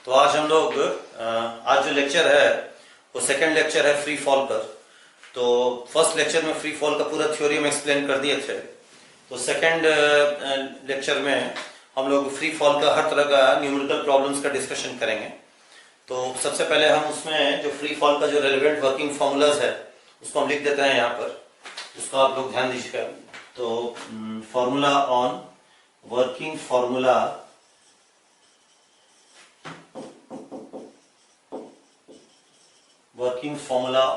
तो आज हम लोग आज जो लेक्चर है वो सेकंड लेक्चर है फ्री फॉल पर। तो फर्स्ट लेक्चर में फ्री फॉल का पूरा थ्योरी हम एक्सप्लेन कर दिए थे। तो सेकंड लेक्चर में हम लोग फ्री फॉल का हर तरह का न्यूमेरिकल प्रॉब्लम्स का डिस्कशन करेंगे। तो सबसे पहले हम उसमें जो फ्री फॉल का जो रेलेवेंट वर्किंग फार्मूलाज है उसको हम लिख देते हैं यहाँ पर, उसको आप लोग ध्यान दीजिएगा। तो formula on working formula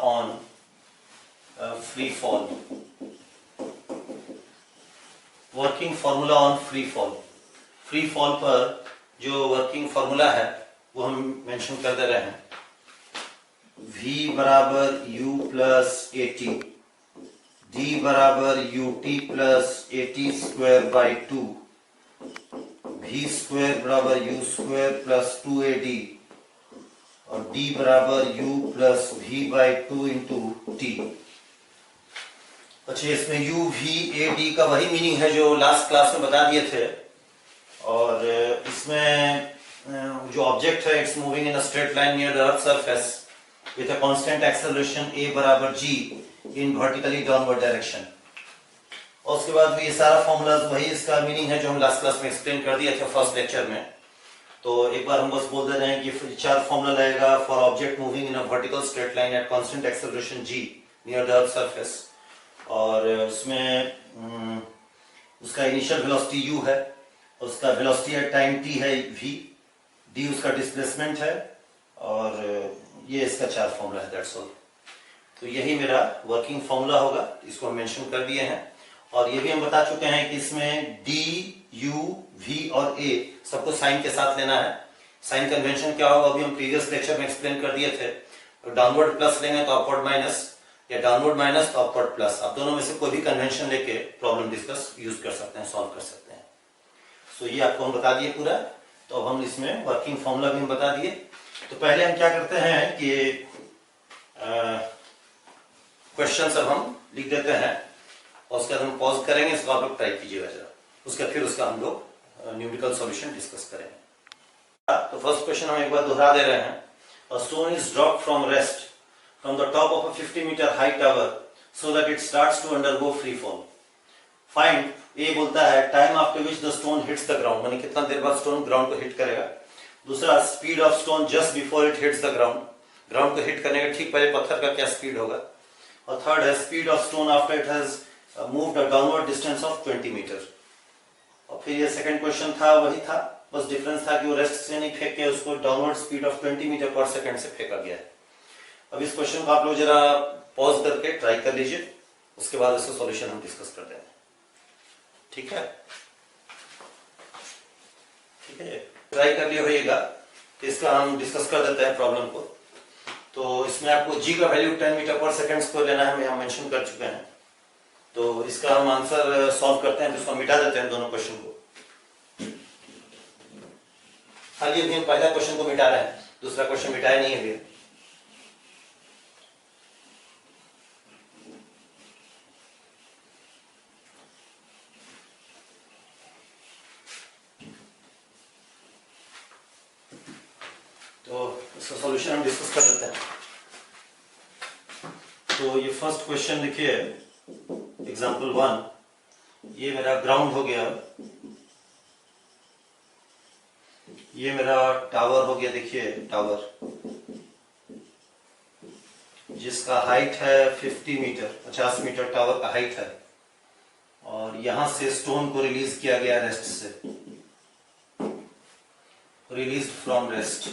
on free fall, working formula on free fall. Free fall पर जो वर्किंग फार्मूला है वो हम मेंशन कर दे रहे हैं। v बराबर u plus A T, d बराबर u t plus A t square by 2, v square बराबर u स्क्वायर प्लस 2ad और d बराबर u plus v by 2 into T. अच्छा, इसमें u v a d का वही मीनिंग है जो लास्ट क्लास में बता दिए थे। और इसमें जो ऑब्जेक्ट है it's moving in a straight line near the earth surface with a constant acceleration a बराबर g इन वर्टिकली डाउनवर्ड डायरेक्शन। और उसके बाद ये सारा फॉर्मूला वही इसका मीनिंग है जो हम लास्ट क्लास में एक्सप्लेन कर दिए थे फर्स्ट लेक्चर में। तो एक बार हम बस बोल दे रहे हैं कि चार फॉर्मूला लगेगा for object moving in a vertical straight line at constant acceleration g near the earth surface. और उसमें उसका इनिशियल वेलोसिटी u है, उसका वेलोसिटी एट टाइम t है v, d उसका डिस्प्लेसमेंट है और ये इसका चार फॉर्मूला है, दैट्स ऑल। तो यही मेरा वर्किंग फॉर्मूला होगा, इसको हम मेंशन कर दिए हैं। और ये भी हम बता चुके हैं कि इसमें d, u, v और a सबको साइन के साथ लेना है। साइन कन्वेंशन क्या होगा अभी हम प्रीवियस लेक्चर में एक्सप्लेन कर दिए थे। तो डाउनवर्ड प्लस लेंगे तो अपवर्ड माइनस, या डाउनवर्ड माइनस तो अपवर्ड प्लस। आप दोनों में से कोई भी कन्वेंशन लेके प्रॉब्लम डिस्कस यूज कर सकते हैं, सॉल्व कर सकते हैं। सो ये आपको हम बता दिए पूरा। तो अब हम इसमें वर्किंग फॉर्मूला भी हम बता दिए। तो पहले हम क्या करते हैं कि क्वेश्चन सब हम लिख देते हैं और उसके बाद हम पॉज करेंगे, इसको आप लोग टाइप कीजिएगा जरा, उसके फिर उसका हम लोग न्यूमेरिकल सॉल्यूशन डिस्कस करेंगे। तो फर्स्ट क्वेश्चन हम एक बार दोहरा दे रहे हैं। A stone is dropped from rest from the top of a 50 meter high tower so that it starts to undergo free fall. Find, A बोलता है time after which the stone hits the ground, माने कितना देर बाद stone ground को hit करेगा। दूसरा speed of stone just before it hits the ground, ground को hit करने के ठीक पहले पत्थर का क्या स्पीड होगा। और थर्ड है speed of stone after it has moved a downward distance of 20 meter। और फिर ये सेकंड क्वेश्चन था वही था, बस डिफरेंस था कि वो रेस्ट से नहीं फेंक के उसको डाउनवर्ड स्पीड ऑफ 20 मीटर पर सेकंड से फेंका गया है। अब इस क्वेश्चन को आप लोग जरा पॉज करके ट्राई कर लीजिए, उसके बाद इसका सॉल्यूशन हम डिस्कस कर देंगे। ठीक है, ठीक है, ट्राई कर लिए होइएगा। तो इसका हम डिस्कस कर देते हैं प्रॉब्लम को। तो इसमें आपको g का वैल्यू 10 मीटर पर सेकंड को लेना है, हम मेंशन कर चुके हैं। तो इसका हम आंसर सॉल्व करते हैं, तो इसको मिटा देते हैं दोनों क्वेश्चन को। खाली अभी हम पहला क्वेश्चन को मिटा रहे हैं, दूसरा क्वेश्चन मिटाया नहीं है अभी। तो इसका सॉल्यूशन हम डिस्कस कर लेते हैं। तो ये फर्स्ट क्वेश्चन लिखिए, एग्जांपल 1। ये मेरा ग्राउंड हो गया, ये मेरा टावर हो गया। देखिए टावर जिसका हाइट है 50 मीटर, 50 मीटर टावर का हाइट है। और यहां से स्टोन को रिलीज किया गया रेस्ट से, रिलीज फ्रॉम रेस्ट।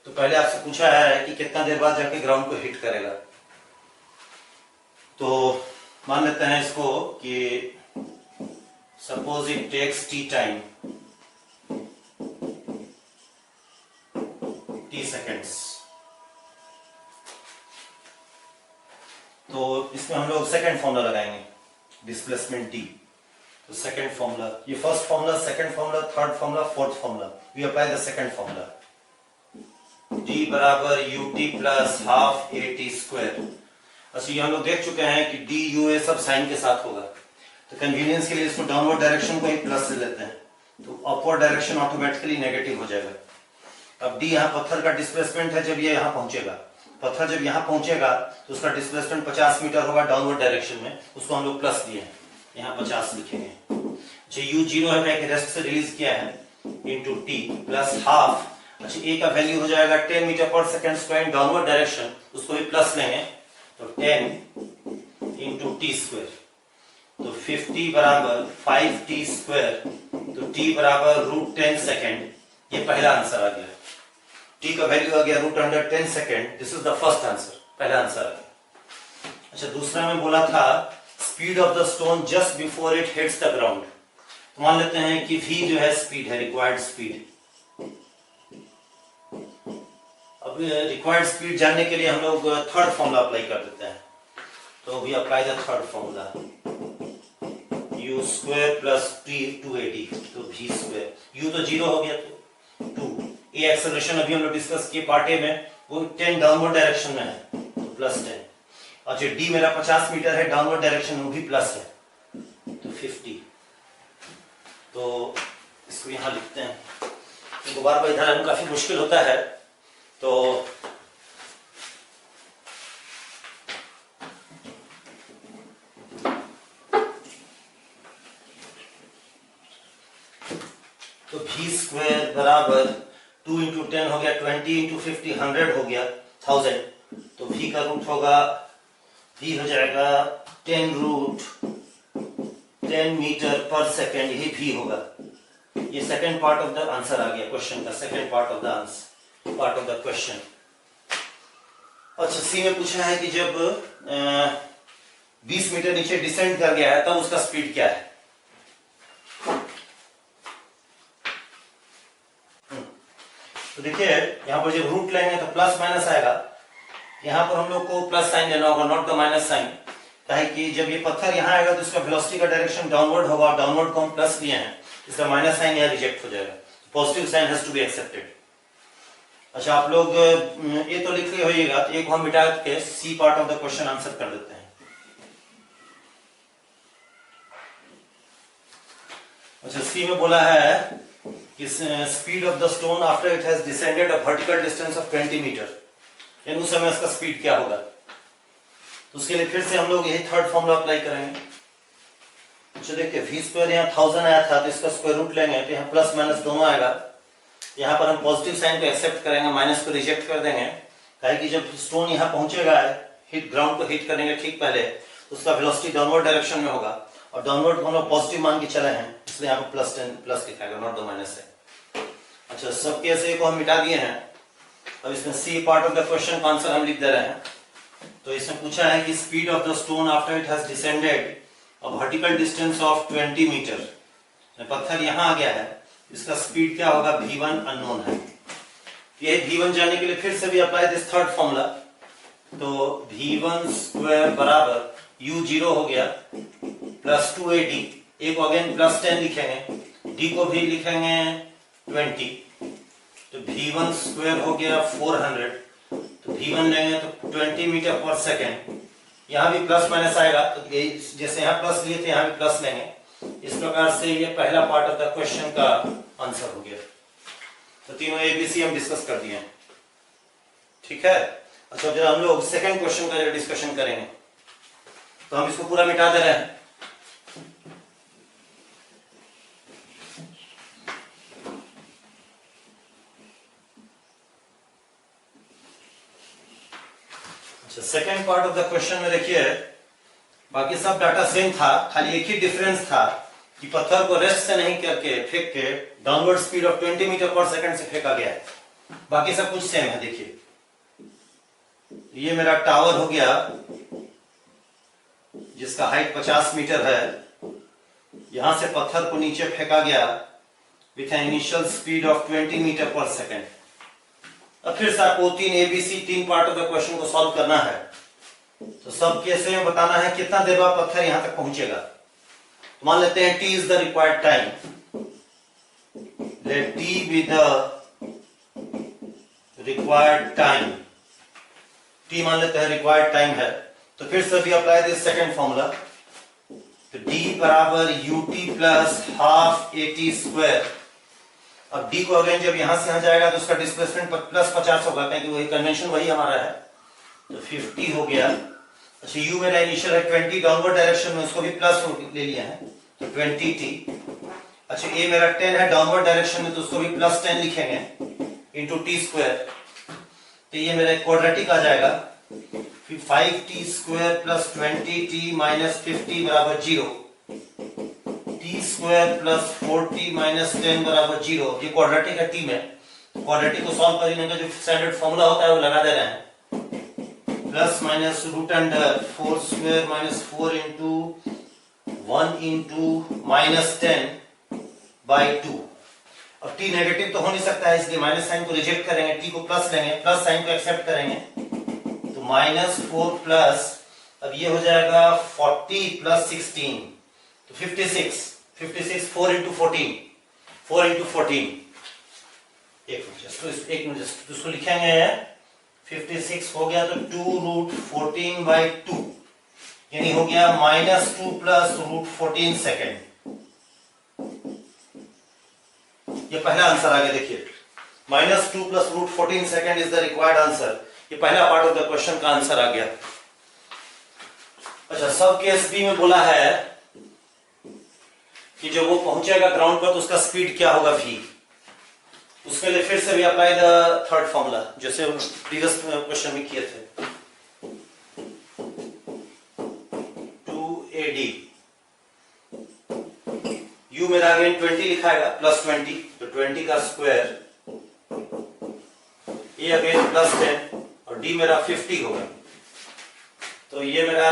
तो पहले आपसे पूछा है कि कितना देर बाद जाके ग्राउंड को हिट करेगा। तो मान लेते हैं इसको कि suppose it takes t time, t seconds. तो इसमें हम लोग सेकेंड फॉर्मूला लगाएंगे, डिस्प्लेसमेंट डी। तो सेकेंड फॉर्मूला, ये first formula, second formula, third formula, fourth formula. We apply the second formula. d बराबर u t plus half a t square. अच्छा, ये हम लोग देख चुके हैं कि डी यू ए सब साइन के साथ होगा। तो कन्वीनियंस के लिए इसको डाउनवर्ड डायरेक्शन को ही प्लस से लेते हैं, तो अपवर्ड डायरेक्शन ऑटोमेटिकली नेगेटिव हो जाएगा। अब डी यहाँ पत्थर का डिस्प्लेसमेंट है, जब ये यहाँ पहुंचेगा, पत्थर जब यहाँ पहुंचेगा तो उसका डिस्प्लेसमेंट 50 मीटर होगा डाउनवर्ड डायरेक्शन में, उसको हम लोग प्लस दिए हैं, यहाँ 50 लिखेंगे। अच्छा यू 0 है, रेस्ट से रिलीज किया है, इंटू टी प्लस हाफ। अच्छा ए का वैल्यू हो जाएगा 10 मीटर पर सेकेंड स्क्वायर डाउनवर्ड डायरेक्शन, उसको भी प्लस लेंगे, तो 10 इंटू टी स्क्वायर, तो 50 बराबर 5t स्क्वायर, तो t बराबर √10 सेकेंड। ये पहला आंसर आ गया, t का वैल्यू आ गया √10 second. This is the first answer, पहला आंसर आ गया। अच्छा दूसरा में बोला था speed of the stone just before it hits the ground, तो मान लेते हैं कि v जो है स्पीड है, रिक्वायर्ड स्पीड। अब रिक्वायर्ड स्पीड जानने के लिए हम लोग थर्ड फॉर्मूला अप्लाई कर देते हैं, तो we apply the third formula, u square plus t 2ad, तो v स्क्वायर, u तो 0 हो गया, तो 2 ए एक्सेलरेशन अभी हम लोग डिस्कस किए पार्ट ए में, वो 10 डाउनवर्ड डायरेक्शन में है, तो प्लस 10। और जो डी मेरा 50 मीटर है डाउनवर्ड डायरेक्शन में, वो भी प्लस है, तो 50। तो इसको यहां लिखते हैं, तो दोबारा पर इधर काफी मुश्किल होता है, तो v स्क्वायर बराबर 2 इंटू 10 हो गया 20 इंटू 50 100 हो गया 1000, तो v का रूट होगा, v हो जाएगा 10 मीटर पर सेकेंड, यही v होगा। ये second part of the answer आ गया क्वेश्चन का, second part of the answer, part of the question. अच्छा सी में पूछा है कि जब 20 मीटर नीचे डिसेंड कर गया है तब उसका स्पीड क्या है। तो देखिए यहाँ पर जब रूट लेंगे तो प्लस माइनस आएगा, यहाँ पर हम लोग को प्लस साइन देना होगा, नॉट द माइनस साइन, काहे कि जब ये पत्थर यहाँ आएगा तो इसका वेलोसिटी का डायरेक्शन डाउनवर्ड होगा, डाउनवर्ड को हम प्लस दिए हैं, इसका माइनस साइन यहाँ रिजेक्ट हो जाएगा, positive sign has to be accepted. अच्छा आप लोग ये तो लिख होइएगा, तो एक हम मिटा के c part of the question answer कर देते हैं। अच्छा सी में बोला है speed of the stone after it has descended a vertical distance of 20 metre, यानी उस समय इसका स्पीड क्या होगा। तो उसके लिए फिर से हम लोग यही थर्ड फॉर्मूला अप्लाई करेंगे। अच्छा देखिए v स्क्वायर यहाँ 1000 आया था, तो इसका स्क्वायर रूट लेंगे, तो यहाँ प्लस माइनस दोनों आएगा, यहाँ पर हम पॉजिटिव साइन को एक्सेप्ट करेंगे, माइनस को रिजेक्ट कर देंगे, काहे कि जब स्टोन यहाँ पहुंचेगा हिट ग्राउंड को हिट करेंगे ठीक पहले, तो उसका वेलोसिटी डाउनवर्ड डायरेक्शन में होगा, और डाउनवर्ड को हम लोग पॉजिटिव मान के चले हैं, इसलिए यहाँ पर प्लस 10 प्लस दिखाएगा, नॉट द माइनस है। अच्छा सब केस को हम मिटा दिए हैं, अब इसमें c part of the question का आंसर हम लिख दे रहे हैं। तो इसमें पूछा है कि speed of the stone after it has descended a vertical distance of 20 metre, पत्थर यहाँ आ गया है, इसका स्पीड क्या होगा, v1 अननोन है। ये v1 जानने के लिए फिर से भी अप्लाई दिस थर्ड फॉर्मूला, तो v1 स्क्वायर बराबर u 0 हो गया प्लस 2ad, एक अगेन प्लस 10 लिखेंगे, d को भी लिखेंगे 20, तो v1 स्क्वायर हो गया 400, तो v1 लेंगे तो 20 मीटर पर सेकेंड, यहाँ भी प्लस माइनस आएगा, तो जैसे यहाँ प्लस लिए थे यहाँ भी प्लस लेंगे, इस प्रकार से ये पहला पार्ट ऑफ द क्वेश्चन का आंसर हो गया। तो तीनों एबीसी हम डिस्कस कर दिए, ठीक है। अच्छा जब हम लोग सेकंड क्वेश्चन का जो डिस्कशन करेंगे, तो हम इसको पूरा मिटा दे रहे हैं। अच्छा second part of the question में देखिए, बाकी सब डाटा सेम था, खाली एक ही डिफरेंस था कि पत्थर को रेस्ट से नहीं करके फेंक के डाउनवर्ड स्पीड ऑफ 20 मीटर पर सेकंड से फेंका गया है, बाकी सब कुछ सेम है। देखिए ये मेरा टावर हो गया जिसका हाइट 50 मीटर है, यहां से पत्थर को नीचे फेंका गया with an initial speed of 20 metre पर सेकंड। अब फिर से आपको तीन पार्ट ऑफ द क्वेश्चन को सॉल्व करना है, तो सब कैसे में बताना है कितना देर बाद पत्थर यहां तक पहुंचेगा। तो मान लेते हैं t is the required time, let t be the required time, t मान लेते हैं रिक्वायर्ड टाइम है। तो फिर से भी अप्लाई दिस सेकंड फॉर्मूला, तो d बराबर ut plus half at square. अब d को अगेन जब यहां से यहां जाएगा तो उसका डिस्प्लेसमेंट प्लस 50 होगा, क्योंकि वही कन्वेंशन वही हमारा है, तो 50 हो गया। अच्छा u मेरा इनिशियल है 20 डाउनवर्ड डायरेक्शन में, उसको भी प्लस ले लिया है तो 20t। अच्छा a मेरा 10 है डाउनवर्ड डायरेक्शन में, तो उसको भी प्लस 10 लिखेंगे इंटू टी स्क्वायर। तो ये मेरा क्वाड्रेटिक आ जाएगा, फिर 5t square plus 20t minus 50 बराबर 0, T square plus 4t minus 10 बराबर 0। ये क्वाड्रेटिक है t में, क्वाड्रेटिक को सॉल्व करने का जो स्टैंडर्ड फॉर्मूला होता है वो लगा दे रहे हैं, plus minus root under 4 square minus 4 into 1 into minus 10 by 2। अब t नेगेटिव तो हो नहीं सकता है, इसलिए माइनस साइन को रिजेक्ट करेंगे, t को प्लस लेंगे, प्लस साइन को एक्सेप्ट करेंगे, तो माइनस 4 प्लस, अब ये हो जाएगा 40 प्लस 16 तो 56, 4 इंटू 14, 4 इंटू 14, एक मिनट जस्ट उसको लिखेंगे, 56 हो गया तो 2 रूट 14 बाई 2, यानी हो गया माइनस 2 प्लस रूट 14 सेकेंड। ये पहला आंसर आ गया, देखिए minus 2 plus root 14 second is the required answer. ये पहला पार्ट ऑफ द क्वेश्चन का आंसर आ गया। अच्छा सब केस बी में बोला है कि जब वो पहुंचेगा ग्राउंड पर तो उसका स्पीड क्या होगा v। उसके लिए फिर से भी अप्लाई द थर्ड फॉर्मूला जैसे प्रीवियस क्वेश्चन में किए थे, 2ad u मेरा अगेन 20 लिखाएगा प्लस 20, तो 20 का स्क्वायर, a अगेन प्लस 10 और d मेरा 50 होगा, तो ये मेरा आ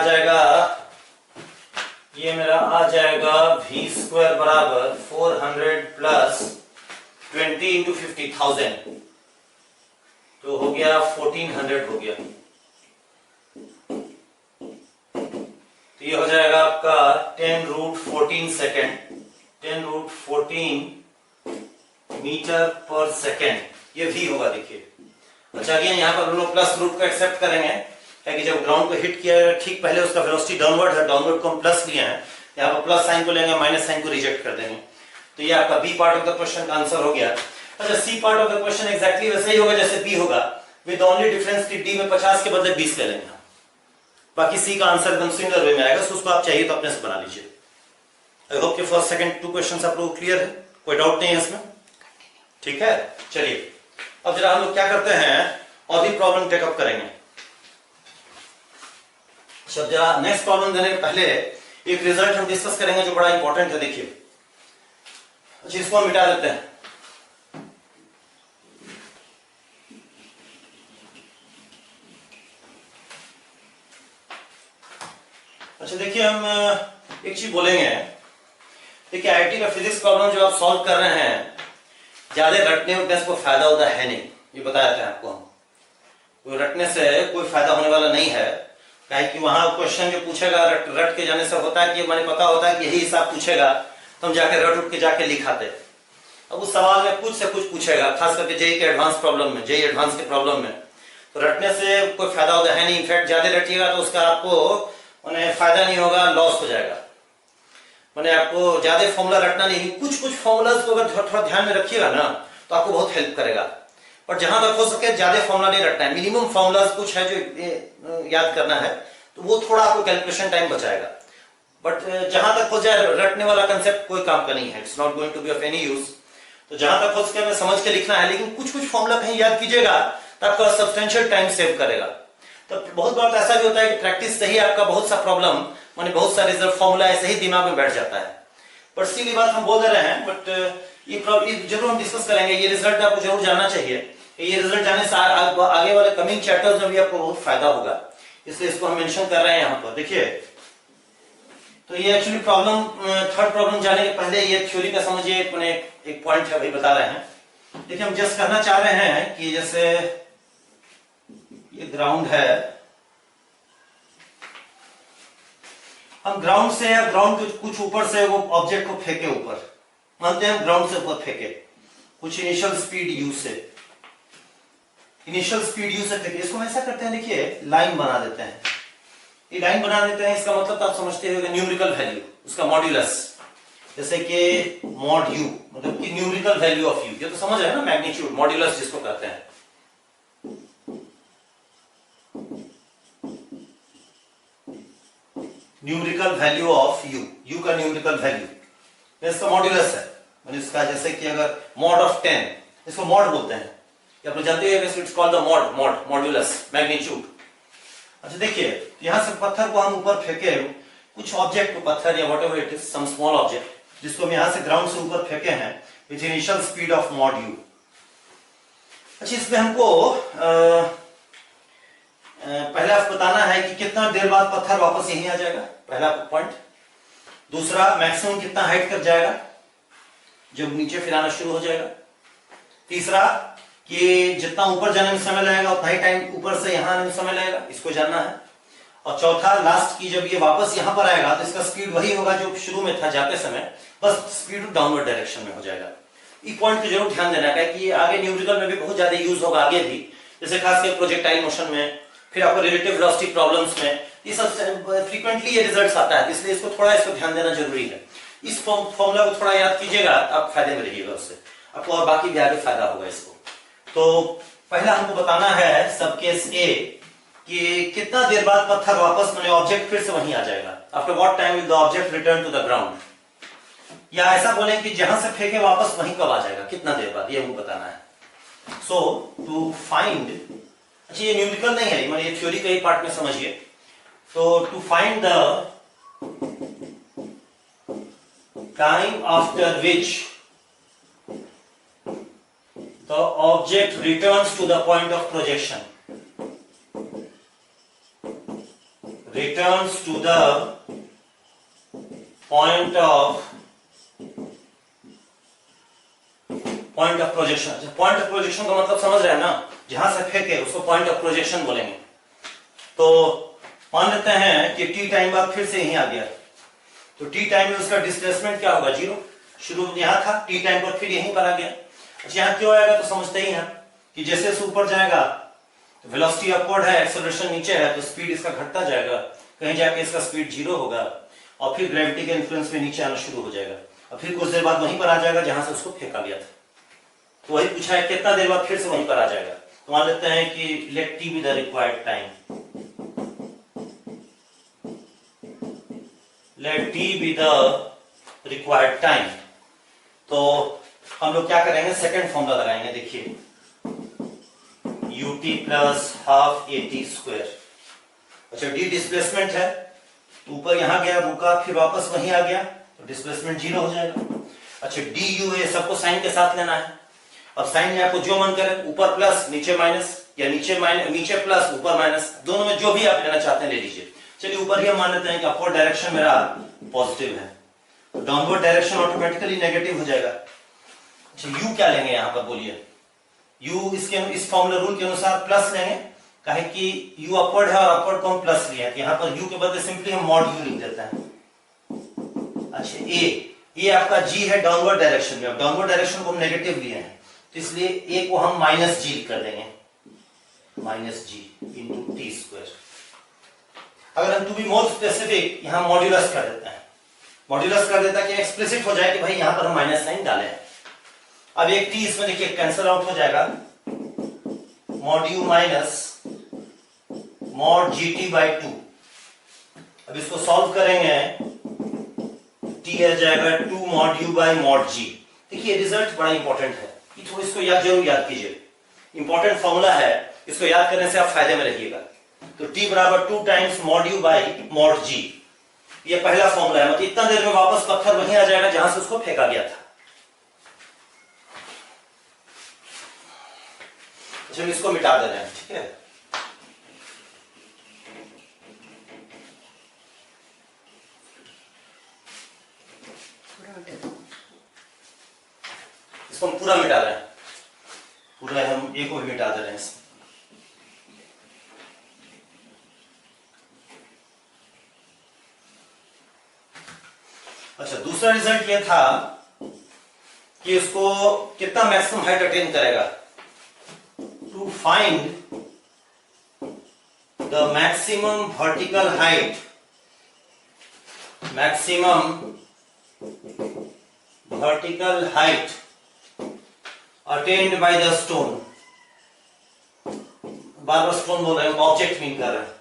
जाएगा v स्क्वायर बराबर 400 प्लस 20 इंटू 50,000, तो हो गया 1400 हो गया। तो ये हो जाएगा आपका 10 रूट 14 सेकेंड, 10 रूट 14 मीटर पर सेकेंड, ये v होगा देखिए। अच्छा अगेन यहाँ पर हम लोग प्लस रूट को एक्सेप्ट करेंगे, कि जब ग्राउंड को हिट किया ठीक पहले उसका वेलोसिटी डाउनवर्ड है, डाउनवर्ड को हम प्लस लिए हैं, यहाँ पर प्लस साइन को लेंगे, माइनस साइन को रिजेक्ट कर देंगे, तो ये आपका b part of the question का आंसर हो गया। अच्छा c part of the question exactly वैसे ही होगा जैसे बी होगा, विद ओनली डिफरेंस कि डी में 50 के बदले 20 ले लेंगे, बाकी सी का आंसर एकदम सिमिलर वे में आएगा, तो उसको आप चाहिए तो अपने से बना लीजिए। आई होप कि फर्स्ट सेकंड 2 क्वेश्चंस आप लोग क्लियर है, कोई डाउट नहीं है इसमें, ठीक है। चलिए अब जरा हम लोग क्या करते हैं और भी प्रॉब्लम टेकअप करेंगे। अब जरा नेक्स्ट प्रॉब्लम देने के पहले एक रिजल्ट हम डिस्कस करेंगे जो बड़ा इंपॉर्टेंट है, देखिए। अच्छा इसको हम मिटा देते हैं, अच्छा देखिए हम एक चीज बोलेंगे, देखिए आईआईटी का फिजिक्स प्रॉब्लम जो आप सॉल्व कर रहे हैं ज्यादा रटने उठने से कोई फायदा होता है नहीं, ये बताया था आपको हम, कोई रटने से कोई फायदा होने वाला नहीं है, कि वहां क्वेश्चन जो पूछेगा रट के जाने से होता है कि मैंने पता होता है कि यही हिसाब पूछेगा तो हम जाके रट उठ के जाके लिखाते। अब उस सवाल में कुछ से कुछ पूछेगा, खास करके जेई के एडवांस प्रॉब्लम में, जेई एडवांस के प्रॉब्लम में, तो रटने से कोई फायदा होता है नहीं, इनफैक्ट ज्यादा रटिएगा तो उसका आपको फायदा नहीं होगा, लॉस हो जाएगा। मैंने आपको ज्यादा फॉर्मूला रटना नहीं, कुछ कुछ फॉर्मूलाज को अगर थोड़ा ध्यान में रखिएगा ना तो आपको बहुत हेल्प करेगा, और जहां तक हो सके ज्यादा फॉर्मूला नहीं रटना है, मिनिमम फॉर्मूलाज कुछ है जो याद करना है, तो वो थोड़ा आपको कैलकुलेशन टाइम बचाएगा। बट जहां तक हो जाए रटने वाला कंसेप्ट कोई काम का नहीं है, it's not going to be of any use, तो जहां तक हो सके हमें समझ के लिखना है, लेकिन कुछ कुछ फॉर्मूला कहीं याद कीजिएगा तो आपका सब्सटेंशियल टाइम सेव करेगा। तो बहुत बार ऐसा भी होता है कि प्रैक्टिस से ही आपका बहुत सा प्रॉब्लम माने बहुत सारे फॉर्मूला ऐसे ही दिमाग में बैठ जाता है, पर सीधी बात हम बोल दे रहे हैं, बट ये जरूर हम डिस्कस करेंगे, ये रिजल्ट आपको जरूर जानना चाहिए, ये रिजल्ट जाने से आगे वाले कमिंग चैप्टर्स में भी आपको बहुत फायदा होगा, इसलिए इसको हम मेंशन कर रहे हैं यहाँ पर। देखिए तो ये एक्चुअली प्रॉब्लम, थर्ड प्रॉब्लम जाने के पहले ये थ्योरी का समझिए, एक पॉइंट है वही बता रहे हैं। देखिए हम जस्ट कहना चाह रहे हैं कि जैसे ये ग्राउंड है, हम ग्राउंड से या ग्राउंड के कुछ ऊपर से वो ऑब्जेक्ट को फेंके ऊपर, मानते हैं हम ग्राउंड से ऊपर फेंके, कुछ इनिशियल स्पीड यू से, इनिशियल स्पीड यू से फेंके, इसको ऐसा करते हैं, देखिए लाइन बना देते हैं, ये लाइन बना देते हैं, इसका मतलब तो आप समझते हो न्यूमेरिकल वैल्यू, उसका मॉड्यूलस, जैसे कि मॉड यू मतलब कि न्यूमेरिकल वैल्यू ऑफ यू, ये तो समझ रहे हैं ना, मैग्नीट्यूड मॉड्यूलस जिसको कहते हैं। Numerical value of you, you का न्यूमेरिकल वैल्यू इसका मॉड्यूलस है, मतलब इसका जैसे कि अगर मॉड ऑफ 10, इसको मॉड बोलते हैं, आप लोग जानते हैं it's called the modulus magnitude. अच्छा देखिए, यहां से पत्थर को हम ऊपर फेंके, कुछ ऑब्जेक्ट को, पत्थर या whatever it is, some small object जिसको हम यहां से ग्राउंड से ऊपर फेंके हैं with initial speed of mod u. अच्छा, इसमें हमको पहले आपको बताना है कि कितना देर बाद पत्थर वापस यहीं आ जाएगा, पहला पॉइंट। दूसरा, मैक्सिमम कितना हाइट कर जाएगा जब नीचे फिर आना शुरू हो जाएगा। तीसरा, कि जितना ऊपर जाने में समय लगेगा उतना ही टाइम ऊपर से यहां आने में समय लगेगा, इसको जानना है। और चौथा, लास्ट, की जब ये वापस यहां पर आएगा तो इसका स्पीड वही होगा जो शुरू में था जाते समय, बस स्पीड डाउनवर्ड डायरेक्शन में हो जाएगा। ये पॉइंट को जरूर ध्यान देना है कि ये आगे न्यूमेरिकल में भी बहुत ज्यादा यूज होगा आगे भी, जैसे खासकर प्रोजेक्टाइल मोशन में, फिर आपको रिलेटिव वेलोसिटी प्रॉब्लम्स में, ये सब फ्रीक्वेंटली ये रिजल्ट्स आता है, इसलिए इसको थोड़ा ध्यान देना जरूरी है। इस फॉर्मूला को थोड़ा याद कीजिएगा, आप फायदे में रहिएगा उससे, आपको और बाकी भी आगे फायदा होगा इसको। तो पहला हमको बताना है सब केस ए कि कितना देर बाद पत्थर वापस, मैंने ऑब्जेक्ट फिर से वहीं आ जाएगा, after what time will the object return to the ground, या ऐसा बोले कि जहां से फेंके वापस वहीं कब आ जाएगा, कितना देर बाद, ये हमको बताना है। सो टू फाइंड, अच्छा ये न्यूमेरिकल नहीं है, मतलब ये थ्योरी का ही पार्ट में समझिए। तो to find the time after which the object returns to the point of projection, returns to the point of projection। point of projection का मतलब समझ रहे हैं ना, जहां से फेंके उसको point of projection बोलेंगे। तो मान लेते हैं कि t टाइम बाद फिर से यहीं आ गया, तो t टाइम में उसका डिस्प्लेसमेंट क्या होगा, 0, शुरू में यहां था, t टाइम पर फिर यहीं पर आ गया। अच्छा, यहां क्यों आएगा तो समझते ही हैं कि जैसे से ऊपर जाएगा तो वेलोसिटी अपवर्ड है, एक्सेलरेशन नीचे है, तो स्पीड इसका घटता जाएगा, कहीं जाके इसका स्पीड 0 होगा और फिर ग्रेविटी के इन्फ्लुएंस में नीचे आना शुरू हो जाएगा और फिर कुछ देर बाद वहीं पर आ जाएगा जहां से उसको फेंका गया था। तो वही पूछा है कितना देर बाद फिर से वहीं पर आ जाएगा। तो मान लेते हैं कि let t be the required time, let t be the required time. तो हम लोग क्या करेंगे, सेकंड फॉर्मूला लगाएंगे, देखिए ut plus half at square. अच्छा, d डिस्प्लेसमेंट है, ऊपर यहां गया, रुका, फिर वापस वहीं आ गया, तो डिस्प्लेसमेंट 0 हो जाएगा। अच्छा, du है, सबको साइन के साथ लेना है। अब साइन में आपको जो मन करे, ऊपर प्लस नीचे माइनस, या नीचे प्लस ऊपर माइनस, दोनों में जो भी आप लेना चाहते हैं ले लीजिए। चलिए ऊपर ही हम मान लेते हैं कि अपवर्ड डायरेक्शन मेरा पॉजिटिव है, तो डाउनवर्ड डायरेक्शन ऑटोमेटिकली नेगेटिव हो जाएगा। अच्छा, u क्या लेंगे यहां पर बोलिए, u इस फॉर्मूला रूल के अनुसार प्लस लेंगे, काहे कि u अपवर्ड है और अपवर्ड को हम प्लस लिए हैं, तो यहां पर u के बदले सिंपली हम मॉड u लिख देते हैं। अच्छा, ये आपका g है डाउनवर्ड डायरेक्शन में, अब डाउनवर्ड डायरेक्शन को हम नेगेटिव लिए हैं, तो इसलिए a को हम माइनस g कर देंगे, minus g into T square. अगर हम टू बी मोर स्पेसिफिक यहां मॉड्यूलस कर देते हैं, मॉड्यूलस कर देता है कि एक्सप्लिसिट हो जाए कि भाई यहां पर हम माइनस साइन डाले हैं। अब एक टी इसमें देखिए कैंसिल आउट हो जाएगा, mod you minus mod G T by 2। अब इसको सॉल्व करेंगे, टी आ जाएगा 2 मॉड यू बाई मॉड जी। देखिए रिजल्ट बड़ा इंपॉर्टेंट है, इसको जरूर याद कीजिए, इंपॉर्टेंट फॉर्मूला है, इसको याद करने से आप फायदे में रहिएगा। तो टी बराबर 2 times mod you by mod जी, ये पहला फॉर्मूला है, मतलब इतना देर में वापस पत्थर वहीं आ जाएगा जहां से उसको फेंका गया था। चलिए इसको मिटा दे रहे हैं, ठीक है। इसको हम पूरा मिटा रहे हैं, पूरा हम एक को भी मिटा दे रहे हैं। अच्छा, दूसरा रिजल्ट ये था कि इसको कितना मैक्सिमम हाइट अटेन करेगा। To find the maximum vertical height attained by the stone, बार बार स्टोन बोल रहे हैं, ऑब्जेक्ट मीन कर रहे हैं।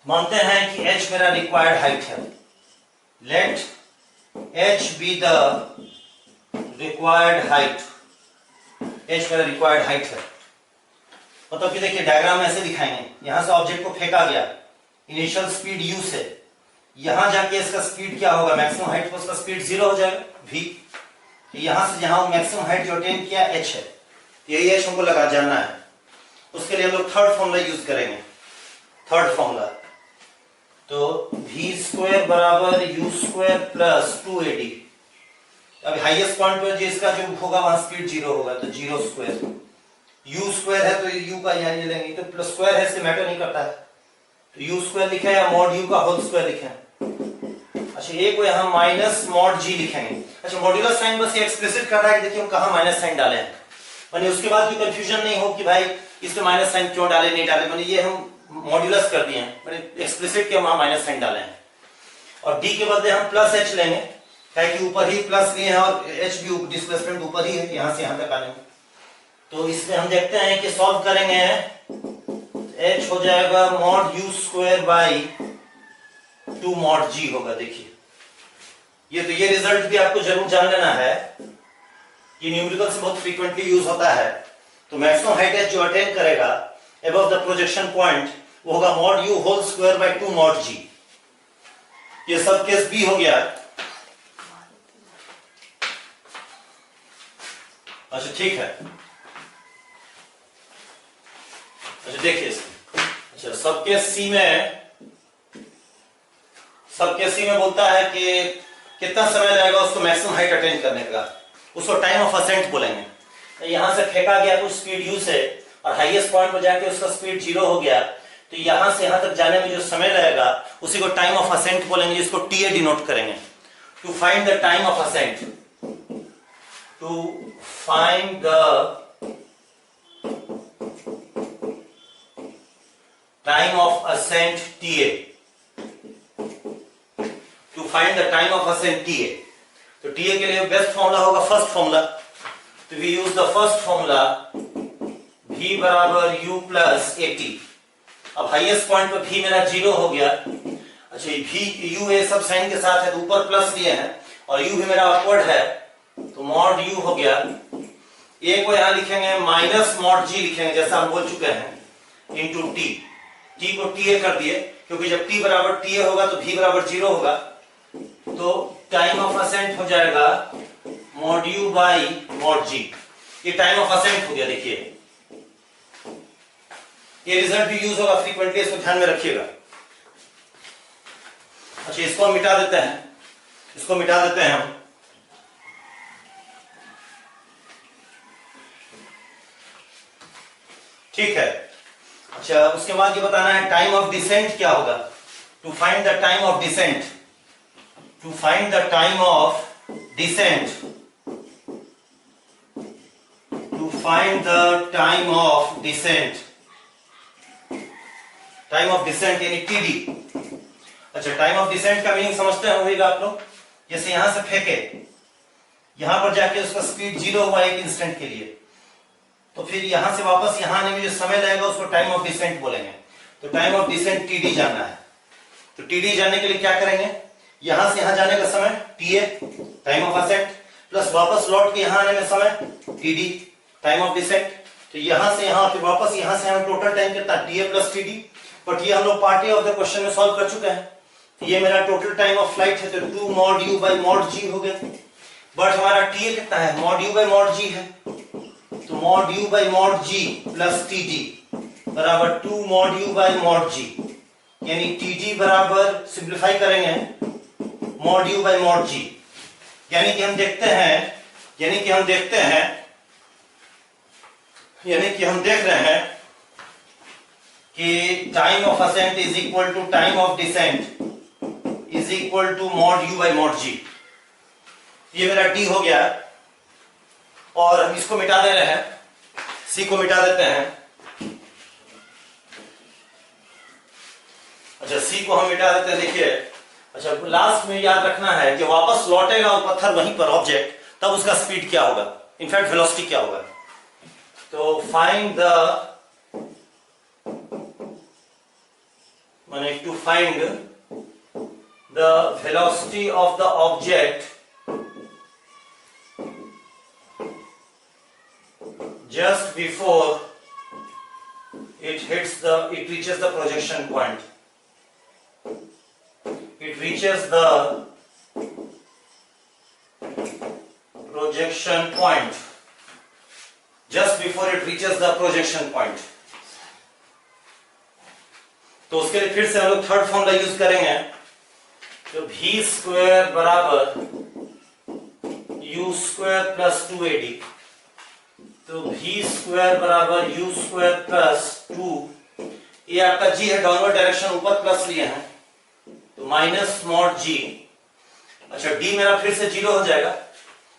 मानते हैं कि h मेरा रिक्वायर्ड हाइट है, let h be the required height, h मेरा रिक्वायर्ड हाइट है। मतलब कि देखिए डायग्राम ऐसे दिखाएंगे, यहां से ऑब्जेक्ट को फेंका गया इनिशियल स्पीड u से, यहां जाके इसका स्पीड क्या होगा, मैक्सिमम हाइट पर उसका स्पीड 0 हो जाएगा v। यहां से जहां मैक्सिमम हाइट जो अटेन किया h है, यही h हमको लगा जानना है। उसके लिए हम लोग थर्ड फॉर्मूला यूज करेंगे, थर्ड फॉर्मूला। तो v स्क्वायर बराबर u स्क्वायर प्लस 2ad। अब हाईएस्ट पॉइंट पर जिसका जो होगा वहां स्पीड 0 होगा, तो 0 स्क्वायर, u स्क्वायर है तो u का यहाँ ले लेंगे, तो प्लस स्क्वायर है इससे मैटर नहीं करता है, तो u स्क्वायर लिखा है या मॉड u का होल स्क्वायर लिखा है। अच्छा एक को यहाँ माइनस मॉड g लिखेंगे। अच्छा मॉड्यूलस साइन बस ये एक्सप्लिसिट कर रहा है कि देखिए हम कहाँ माइनस साइन डाले हैं, माने उसके बाद कोई कंफ्यूजन नहीं हो कि भाई इसमें माइनस साइन क्यों डाले नहीं डाले, माने ये हम मॉड्यूलस कर दिए हैं, माने एक्सप्लिसिट के वहां माइनस साइन डाले हैं। और d के बदले हम प्लस h लेंगे, क्या कि ऊपर ही प्लस लिए हैं और h भी डिस्प्लेसमेंट ऊपर ही है, यहां से यहां तक आने। तो इसमें हम देखते हैं कि सॉल्व करेंगे, h हो जाएगा mod u square by 2 mod g होगा। देखिए ये रिजल्ट भी आपको जरूर जान लेना है, ये न्यूमेरिकल से बहुत फ्रीक्वेंटली यूज होता है। तो मैक्सिमम हाइट h जो अटेन करेगा अबव द प्रोजेक्शन पॉइंट वो होगा mod u whole square by 2 mod g। ये सब केस b हो गया। अच्छा ठीक है, अच्छा देखिए, अच्छा सब केस c में बोलता है कि कितना समय लगेगा उसको मैक्सिमम हाइट अटेन करने का, उसको टाइम ऑफ असेंट बोलेंगे। यहां से फेंका गया कुछ स्पीड u से और हाईएस्ट पॉइंट पर जाके उसका स्पीड 0 हो गया, तो यहां से यहां तक जाने में जो समय लगेगा उसी को टाइम ऑफ असेंट बोलेंगे, जिसको TA डिनोट करेंगे। To find the time of ascent, to find the time of ascent TA, to find the time of ascent TA। तो TA के लिए बेस्ट फॉर्मूला होगा फर्स्ट फॉर्मूला, तो we use the first formula v बराबर u plus at। अब highest point पर v मेरा 0 हो गया। अच्छा v u ये सब साइन के साथ है तो ऊपर प्लस लिए हैं और u भी मेरा अपवर्ड है, तो मॉड u हो गया। a को यहां लिखेंगे माइनस मॉड g लिखेंगे जैसा हम बोल चुके हैं, इनटू t को TA कर दिए, क्योंकि जब t बराबर TA होगा तो v बराबर 0 होगा, तो टाइम ऑफ असेंट हो जाएगा mod u by mod g। ये टाइम ऑफ असेंट हो गया। देखिए ये रिजल्ट भी यूज होगा फ्रीक्वेंटली, इसको ध्यान में रखिएगा। अच्छा इसको हम मिटा देते हैं, इसको मिटा देते हैं हम। ठीक है, अच्छा उसके बाद ये बताना है टाइम ऑफ डिसेंट क्या होगा। To find the time of descent, to find the time of descent, to find the time of descent, time of descent यानी TD। अच्छा टाइम ऑफ डिसेंट का मीनिंग समझते होंगे आप लोग, जैसे यहां से फेंके, यहां पर जाके उसका स्पीड 0 हुआ एक इंस्टेंट के लिए, तो फिर यहां से वापस यहां आने में जो समय लगेगा उसको टाइम ऑफ डिसेंट बोलेंगे। तो टाइम ऑफ डिसेंट TD जानना है, तो TD जानने के लिए क्या करेंगे, यहां से यहां जाने का समय TA time of ascent, plus वापस लौट के यहां आने में समय TD टाइम ऑफ डिसेंट। तो यहां से यहां फिर वापस यहां से यहां टोटल टाइम कितना TA प्लस TD। बट ये हम लोग part A of the question में सॉल्व कर चुके हैं, तो ये मेरा टोटल टाइम ऑफ फ्लाइट है, तो 2 mod u by mod g हो गया। बट हमारा TA कितना है, mod u by mod g है, तो mod u by mod g plus TG बराबर 2 mod u by mod g, यानी TG बराबर सिंप्लीफाई करेंगे mod u by mod g, यानी कि हम देखते हैं, यानी कि हम देख रहे हैं कि time of ascent is equal to time of descent is equal to mod u by mod g। ये मेरा t हो गया और हम इसको मिटा दे रहे हैं, c को मिटा देते हैं, अच्छा सी को हम मिटा देते हैं, देखिए। अच्छा लास्ट में याद रखना है कि वापस लौटेगा वो पत्थर वहीं पर ऑब्जेक्ट, तब उसका स्पीड क्या होगा, इनफैक्ट वेलोसिटी क्या होगा। तो फाइंड द माने to find the velocity of the object just before it reaches the projection point. It reaches the projection point. Just before it reaches the projection point. तो उसके लिए फिर से हम लोग थर्ड फॉर्मूला यूज करेंगे, तो v स्क्वायर बराबर u स्क्वायर प्लस 2ad। तो v स्क्वायर बराबर u स्क्वायर प्लस 2, ये आपका g है, डाउनवर्ड डायरेक्शन ऊपर प्लस लिए हैं, तो माइनस स्मॉल g। अच्छा d मेरा फिर से 0 हो जाएगा,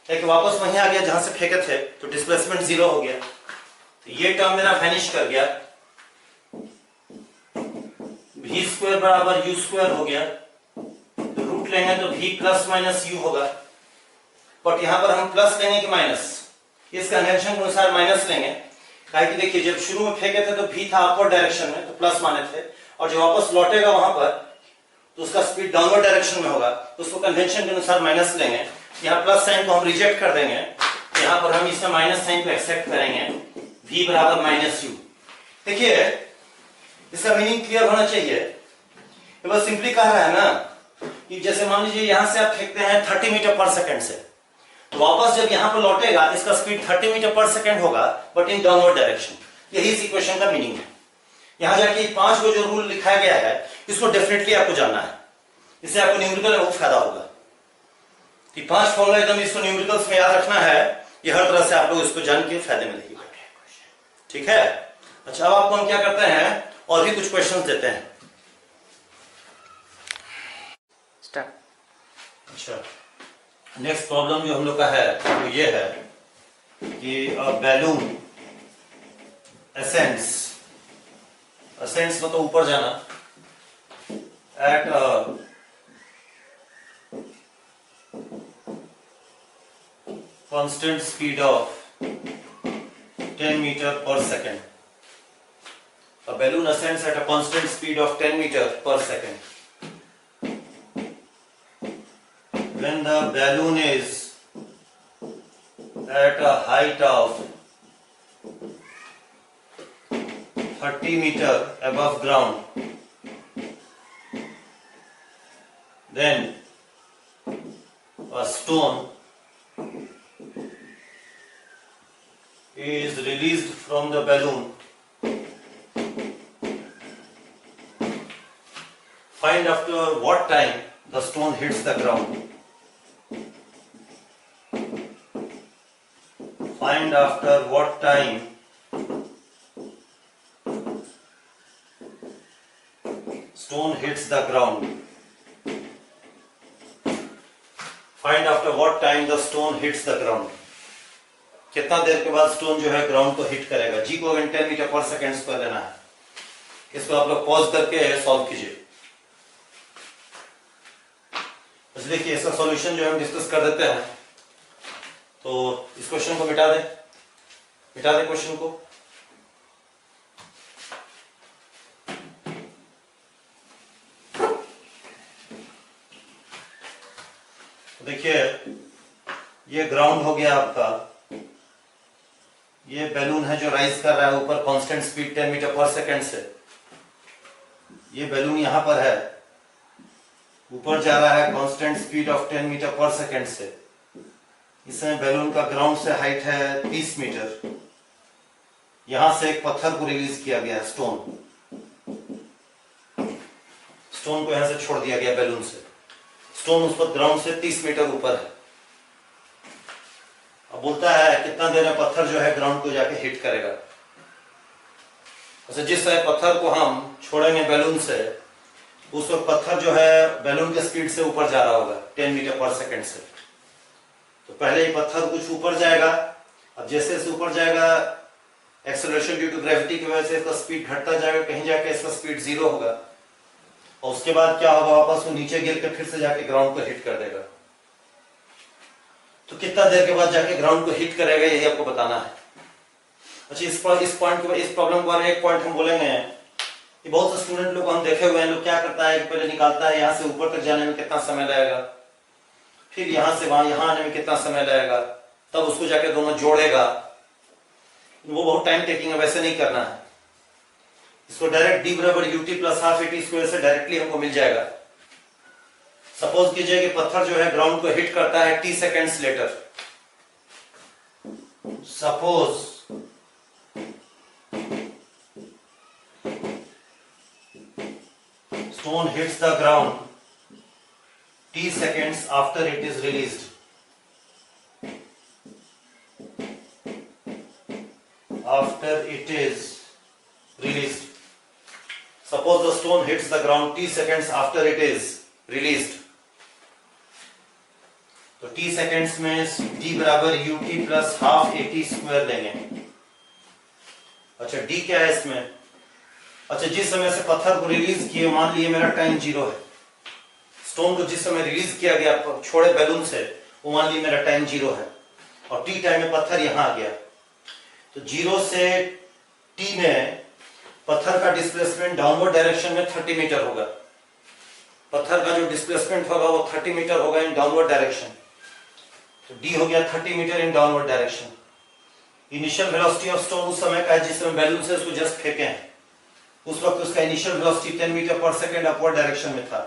क्योंकि वापस वहीं आ गया जहां से फेंके थे, तो डिस्प्लेसमेंट 0 हो गया, तो ये टर्म मेरा वैनिश कर गया। v स्क्वायर बराबर u स्क्वायर हो गया, तो रूट लेंगे तो v प्लस माइनस u होगा, बट यहां पर हम प्लस लेंगे कि माइनस, इस कन्वेंशन के अनुसार माइनस लेंगे, काहे कि देखिए जब शुरू में फेंके थे तो v था अपवर्ड डायरेक्शन में, तो प्लस माने थे, और जो वापस लौटेगा वहां पर तो उसका स्पीड डाउनवर्ड डायरेक्शन में होगा, तो उसको कन्वेंशन के अनुसार माइनस लेंगे। यहाँ प्लस साइन को हम रिजेक्ट कर देंगे, यहाँ पर हम इसमें माइनस साइन को एक्सेप्ट करेंगे, v बराबर माइनस u। देखिए इसका मीनिंग क्लियर होना चाहिए, ये बस सिंपली कह रहा है ना कि जैसे मान लीजिए यहां से आप फेंकते हैं 30 मीटर पर सेकंड से, तो वापस जब यहां पर लौटेगा इसका स्पीड 30 मीटर पर सेकंड होगा, बट इन डाउनवर्ड डायरेक्शन। यही इस इक्वेशन का मीनिंग है। यहां जाके 5 को जो रूल लिखा गया है इसको डेफिनेटली आपको जानना है, इससे आपको न्यूमेरिकल में बहुत फायदा होगा। कि 5 फॉर्मूला एकदम इसको न्यूमेरिकल्स में याद रखना है, ये हर तरह से आप लोग इसको जान के फायदे में रहिएगा, ठीक है। अच्छा अब आपको हम क्या करते हैं, और भी कुछ क्वेश्चंस देते हैं। स्टार्ट। अच्छा नेक्स्ट प्रॉब्लम जो हम लोग का है वो ये है कि बैलून असेंड्स मतलब ऊपर जाना, at constant speed of 10 metre पर second. A balloon ascends at a constant speed of 10 meter per second. When the balloon is at a height of 30 meter above ground, then a stone is released from the balloon. Find after what time the stone hits the ground. Find after what time stone hits the ground. Find after what time the stone hits the ground. कितना देर के बाद stone जो है ground को hit करेगा। जी को 10 metre पर second पर लेना है। इसको आप लोग पॉज करके सॉल्व कीजिए। देखिए इसका सॉल्यूशन जो है हम डिस्कस कर देते हैं। तो इस क्वेश्चन को मिटा दे क्वेश्चन को। देखिए ये ग्राउंड हो गया आपका, ये बैलून है जो राइज कर रहा है ऊपर कांस्टेंट स्पीड 10 मीटर पर सेकेंड से। ये बैलून यहां पर है, ऊपर जा रहा है कांस्टेंट स्पीड ऑफ 10 मीटर पर सेकेंड से। इसमें बैलून का ग्राउंड से हाइट है 30 मीटर। यहां से एक पत्थर को रिलीज किया गया, स्टोन को यहां से छोड़ दिया गया बैलून से। स्टोन उस पर ग्राउंड से 30 मीटर ऊपर है। अब बोलता है कितना देर में पत्थर जो है ग्राउंड को जाके हिट करेगा। अच्छा जिस तरह पत्थर को हम छोड़ेंगे बैलून से, उस वक्त पत्थर जो है बैलून के स्पीड से ऊपर जा रहा होगा 10 मीटर पर सेकेंड से। तो पहले ये पत्थर कुछ ऊपर जाएगा। अब जैसे जैसे ऊपर जाएगा एक्सेलरेशन ड्यू टू ग्रेविटी की वजह से इसका स्पीड घटता जाएगा, कहीं जाके इसका स्पीड 0 होगा। और उसके बाद क्या होगा, वापस वो नीचे गिर के फिर से जाके ग्राउंड को हिट कर देगा। तो कितना देर के बाद जाके ग्राउंड को हिट करेगा यही आपको बताना है। अच्छा, इस पॉइंट के इस प्रॉब्लम के बारे में एक पॉइंट हम बोलेंगे कि बहुत से स्टूडेंट लोग हम देखे हुए हैं, लोग क्या करता है कि पहले निकालता है यहाँ से ऊपर तक जाने में कितना समय लगेगा, फिर यहाँ से वहां यहाँ आने में कितना समय लगेगा, तब उसको जाके दोनों जोड़ेगा। वो बहुत टाइम टेकिंग है, वैसे नहीं करना है। इसको डायरेक्ट d बराबर ut plus half at square से डायरेक्टली हमको मिल जाएगा। सपोज कीजिए कि पत्थर जो है ग्राउंड को हिट करता है t seconds later. Suppose stone hits the ground t seconds after it is released. After it is released. Suppose the stone hits the ground t seconds after it is released. तो t seconds में d बराबर ut plus half at square लेंगे। अच्छा, d क्या है इसमें? अच्छा, जिस समय से पत्थर को रिलीज किए, मान लिए मेरा टाइम 0 है। स्टोन को जिस समय रिलीज किया गया छोड़े बैलून से, वो मान लिए मेरा टाइम 0 है, और t टाइम में पत्थर यहां आ गया। तो 0 से t में पत्थर का डिस्प्लेसमेंट डाउनवर्ड डायरेक्शन में 30 मीटर होगा। पत्थर का जो डिस्प्लेसमेंट होगा वो 30 मीटर होगा इन डाउनवर्ड डायरेक्शन। तो d हो गया 30 metre in downward direction. Initial velocity of stone उस समय का है जिस समय बैलून से उसको जस्ट फेंके हैं, उस वक्त उसका इनिशियल वेलोसिटी 10 मीटर पर सेकंड अपवर्ड डायरेक्शन में था,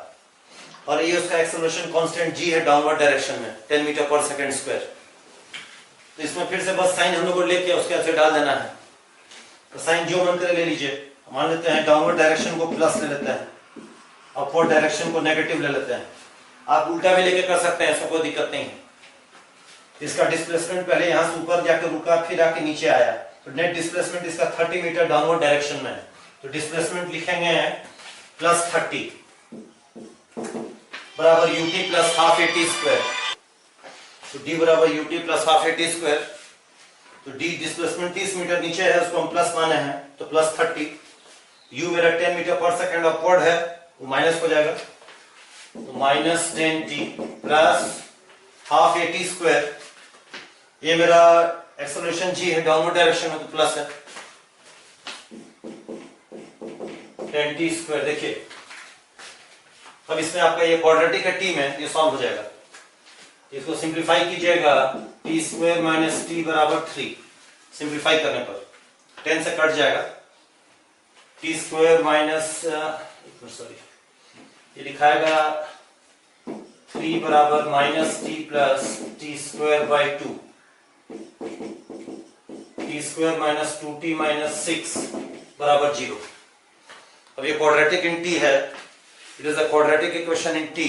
और ये उसका एक्सेलरेशन कांस्टेंट g है डाउनवर्ड डायरेक्शन में 10 मीटर पर सेकंड स्क्वायर। तो इसमें फिर से बस साइन हम लोग को लेके उसके आगे डाल देना है। तो साइन जो मन करे ले लीजिए। मान लेते हैं डाउनवर्ड डायरेक्शन को प्लस ले लेते हैं, अपवर्ड डायरेक्शन को नेगेटिव ले लेते हैं। आप उल्टा भी लेके कर सकते हैं, ऐसा कोई दिक्कत नहीं है। इसका डिस्प्लेसमेंट पहले यहां से ऊपर जाकर रुका, फिर आके नीचे आया, तो नेट डिस्प्लेसमेंट इसका 30 मीटर डाउनवर्ड डायरेक्शन में है। तो डिस्प्लेसमेंट लिखेंगे प्लस 30 बराबर ut plus half at square. तो d बराबर ut plus half at square. तो d डिस्प्लेसमेंट 30 मीटर नीचे है, उसको हम प्लस माने हैं, तो प्लस 30। u मेरा 10 मीटर पर सेकंड अपवर्ड है, वो माइनस हो जाएगा, तो minus 10t plus half at square. ये मेरा एक्सेलरेशन g है डाउनवर्ड डायरेक्शन में, तो प्लस है 10t स्क्वायर। देखिए अब इसमें आपका ये क्वाड्रेटिक है t में, ये सॉल्व हो जाएगा। इसको सिंप्लीफाई कीजिएगा, t स्क्वायर माइनस t बराबर 3। सिंप्लीफाई करने पर 10 से कट जाएगा, t स्क्वायर माइनस सॉरी ये लिखाएगा 3 बराबर minus t plus t square by 2। t square minus 2t minus 6 बराबर 0। अब ये क्वाड्रेटिक इन t है, it is a quadratic equation in t।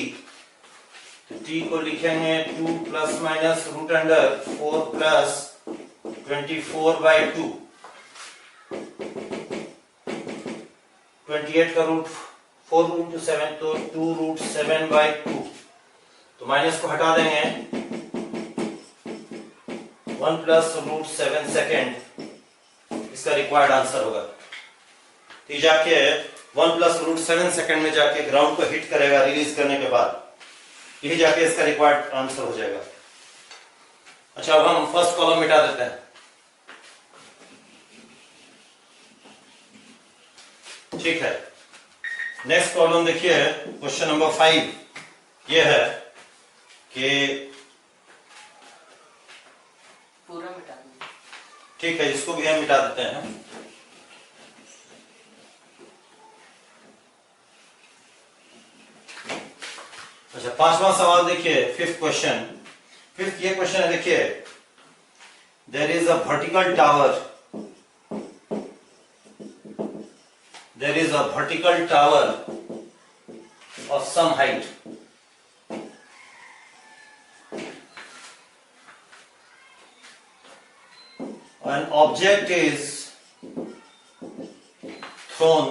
तो t को लिखेंगे 2 plus minus root under 4 plus 24 by 2। 28 का रूट 4 इंटू 7, तो 2 रूट 7 बाई 2। तो माइनस को हटा देंगे, 1 प्लस रूट 7 सेकेंड इसका रिक्वायर्ड आंसर होगा। तो जाके 1 प्लस रूट 7 सेकेंड में जाके ग्राउंड को हिट करेगा रिलीज करने के बाद, यही जाके इसका रिक्वायर्ड आंसर हो जाएगा। अच्छा, अब हम फर्स्ट कॉलम मिटा देते हैं। ठीक है, नेक्स्ट प्रॉब्लम देखिए, क्वेश्चन नंबर 5 ये है कि पूरा मिटा दीजिए। ठीक है, इसको भी हम मिटा देते हैं। अच्छा, पांचवा सवाल देखिए, फिफ्थ क्वेश्चन। फिफ्थ ये क्वेश्चन है, देखिए, there is a vertical tower, there is a vertical tower of some height. An object is thrown,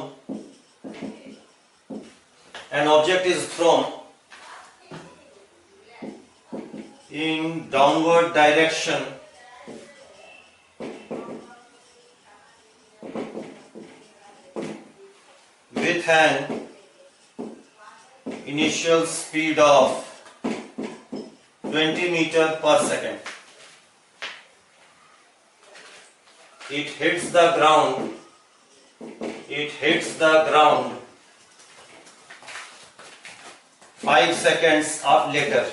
in downward direction with an initial speed of 20 meter per second. It hits the ground 5 seconds later.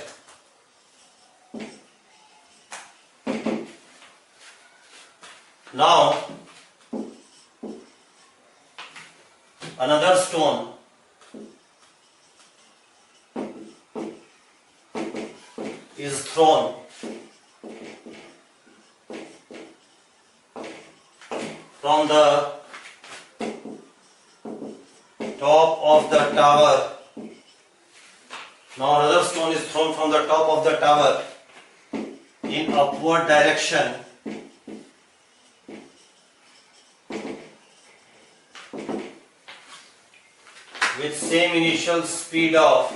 Now another stone is thrown from the top of the tower. Now another stone is thrown from the top of the tower in upward direction with same initial speed of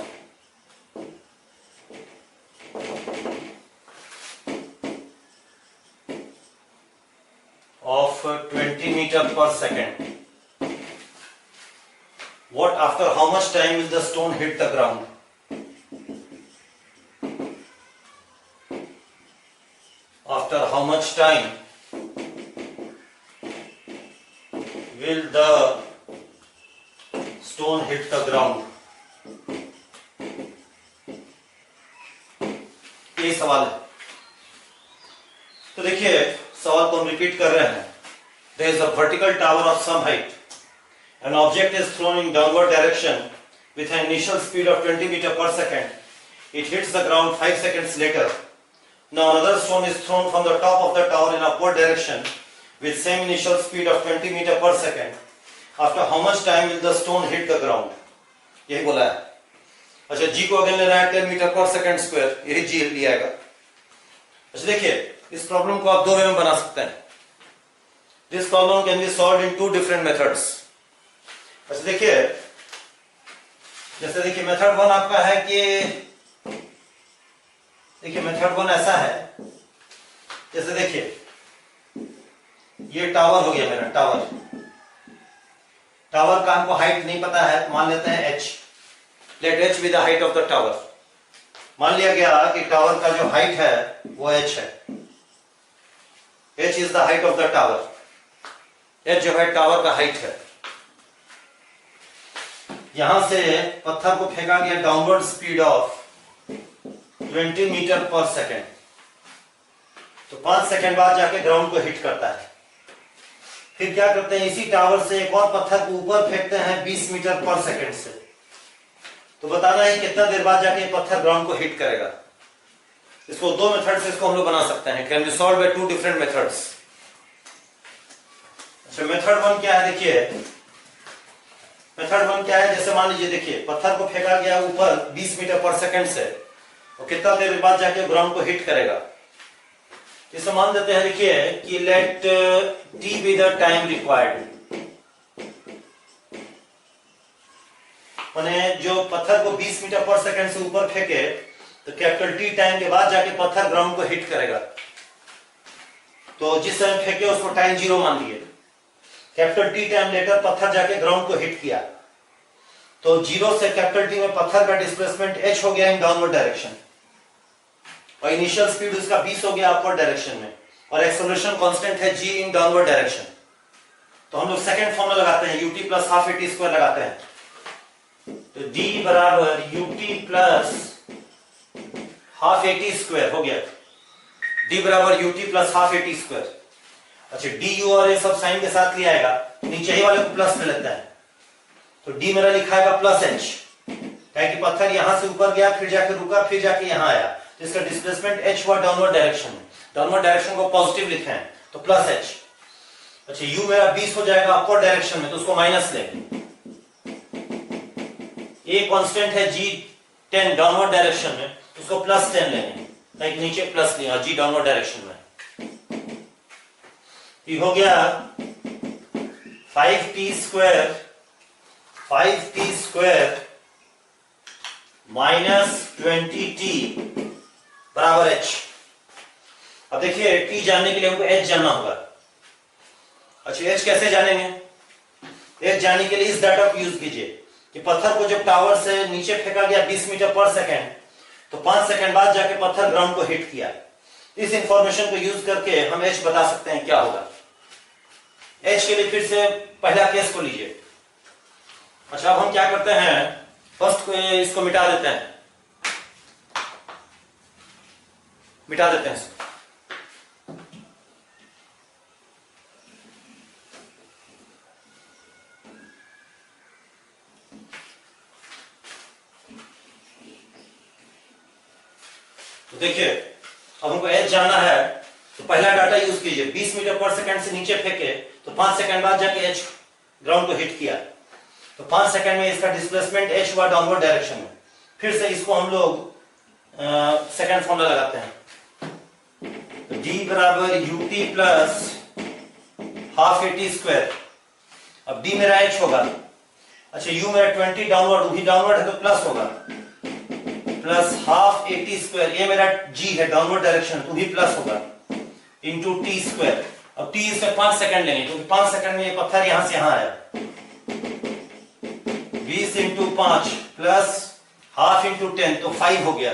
20 meter per second. What, after how much time will the stone hit the ground? After how much time will the stone hit the ground? ये सवाल है। तो देखिए सवाल को हम repeat कर रहे हैं। There is a vertical tower of some height. An object is thrown in downward direction with an initial speed of 20 meter per second. It hits the ground 5 seconds later. Now another stone is thrown from the top of the tower in upward direction with same initial speed of 20 meter per second. After how much time will the stone hit the ground? यही बोला है। अच्छा, g को again लेना है 10 metre पर second square, यही g लिया आएगा। अच्छा देखिए, इस प्रॉब्लम को आप दो वे में बना सकते हैं। This problem can be solved in two different methods. अच्छा देखिए, जैसे देखिए मेथड वन आपका है कि देखिए मेथड वन ऐसा है, जैसे देखिए ये टावर हो गया मेरा टावर। टावर का हमको हाइट नहीं पता है, मान लेते हैं h. Let h be the height of the tower. मान लिया गया कि टावर का जो हाइट है वो h है। h is the height of the tower. h जो है टावर का हाइट है। यहां से पत्थर को फेंका गया डाउनवर्ड स्पीड ऑफ 20 मीटर पर सेकेंड। तो 5 सेकेंड बाद जाके ग्राउंड को हिट करता है। फिर क्या करते हैं, इसी टावर से एक और पत्थर को ऊपर फेंकते हैं 20 मीटर पर सेकेंड से। तो बताना है कितना देर बाद जाके पत्थर ग्राउंड को हिट करेगा। इसको दो मेथड से इसको हम लोग बना सकते हैं। Can be solve by two different methods. अच्छा, मेथड वन क्या है, देखिए मेथड वन क्या है, जैसे मान लीजिए देखिए पत्थर को फेंका गया ऊपर 20 मीटर पर सेकंड से, और कितना देर बाद जाके ग्राउंड को हिट करेगा। इसे मान देते हैं देखिए कि let t be the time required. माने जो पत्थर को 20 मीटर पर सेकंड से ऊपर फेंके तो कैपिटल T टाइम के बाद जाके पत्थर ग्राउंड को हिट करेगा। तो जिस समय फेंके उसको टाइम 0 मान लिए। कैपिटल T टाइम लेटर पत्थर जाके ग्राउंड को हिट किया, तो 0 से कैपिटल T में पत्थर का डिस्प्लेसमेंट h हो गया इन डाउनवर्ड डायरेक्शन, और इनिशियल स्पीड उसका 20 हो गया अपवर्ड डायरेक्शन में, और एक्सेलरेशन कांस्टेंट है g इन डाउनवर्ड डायरेक्शन। तो हम लोग सेकंड फॉर्मूला लगाते हैं, ut plus half at square लगाते हैं। तो d बराबर ut plus half at square हो गया। d बराबर ut plus half at square. अच्छा, du और ये सब साइन के साथ लिया आएगा, नीचे ही वाले को प्लस में लेता है। तो d मेरा लिखा आएगा प्लस h, कि पत्थर यहां से ऊपर गया, फिर जाकर रुका, फिर जाके यहां आया, तो इसका डिस्प्लेसमेंट h हुआ डाउनवर्ड डायरेक्शन में। डाउनवर्ड डायरेक्शन को पॉजिटिव लिखे हैं तो प्लस h। अच्छा, u मेरा 20 हो जाएगा अपवर्ड डायरेक्शन में, तो उसको माइनस लेंगे। ये कांस्टेंट है g 10 डाउनवर्ड डायरेक्शन में, उसको प्लस 10 लेंगे, ताकि नीचे प्लस लिया g डाउनवर्ड डायरेक्शन में। ये हो गया 5t स्क्वायर माइनस 20t बराबर h। अब देखिए t जानने के लिए हमको h जानना होगा। अच्छा, h कैसे जानेंगे? h जानने के लिए इस डाटा को यूज कीजिए। कि पत्थर को जब टावर से नीचे फेंका गया 20 मीटर पर सेकेंड, तो 5 सेकेंड बाद जाके पत्थर ग्राउंड को हिट किया। इस इंफॉर्मेशन को यूज करके हम एच बता सकते हैं क्या होगा। एच के लिए फिर से पहला केस को लीजिए। अच्छा, अब हम क्या करते हैं, फर्स्ट को इसको मिटा देते हैं, मिटा देते हैं इसको। तो देखिए, अब हमको एच जानना है, तो पहला डाटा यूज कीजिए। 20 मीटर पर सेकंड से नीचे फेंके तो 5 सेकंड बाद जाके एच ग्राउंड को हिट किया, तो 5 सेकंड में इसका डिस्प्लेसमेंट एच हुआ डाउनवर्ड डायरेक्शन में। फिर से इसको हम लोग सेकंड फॉर्मूला लगाते हैं, तो d बराबर ut plus half eighty square. अब d मेरा h होगा, अच्छा u मेरा 20 डाउनवर्ड, भी डाउनवर्ड है तो प्लस होगा, प्लस हाफ एटी स्क्वायर, ये मेरा g है डाउनवर्ड डायरेक्शन, तो भी प्लस होगा, इंटू टी स्क्वायर। अब t इसमें 5 सेकंड लेंगे, क्योंकि 5 सेकंड में ये पत्थर यहां से यहां आया, 20 इंटू 5 प्लस हाफ इंटू 10, तो 5 हो गया,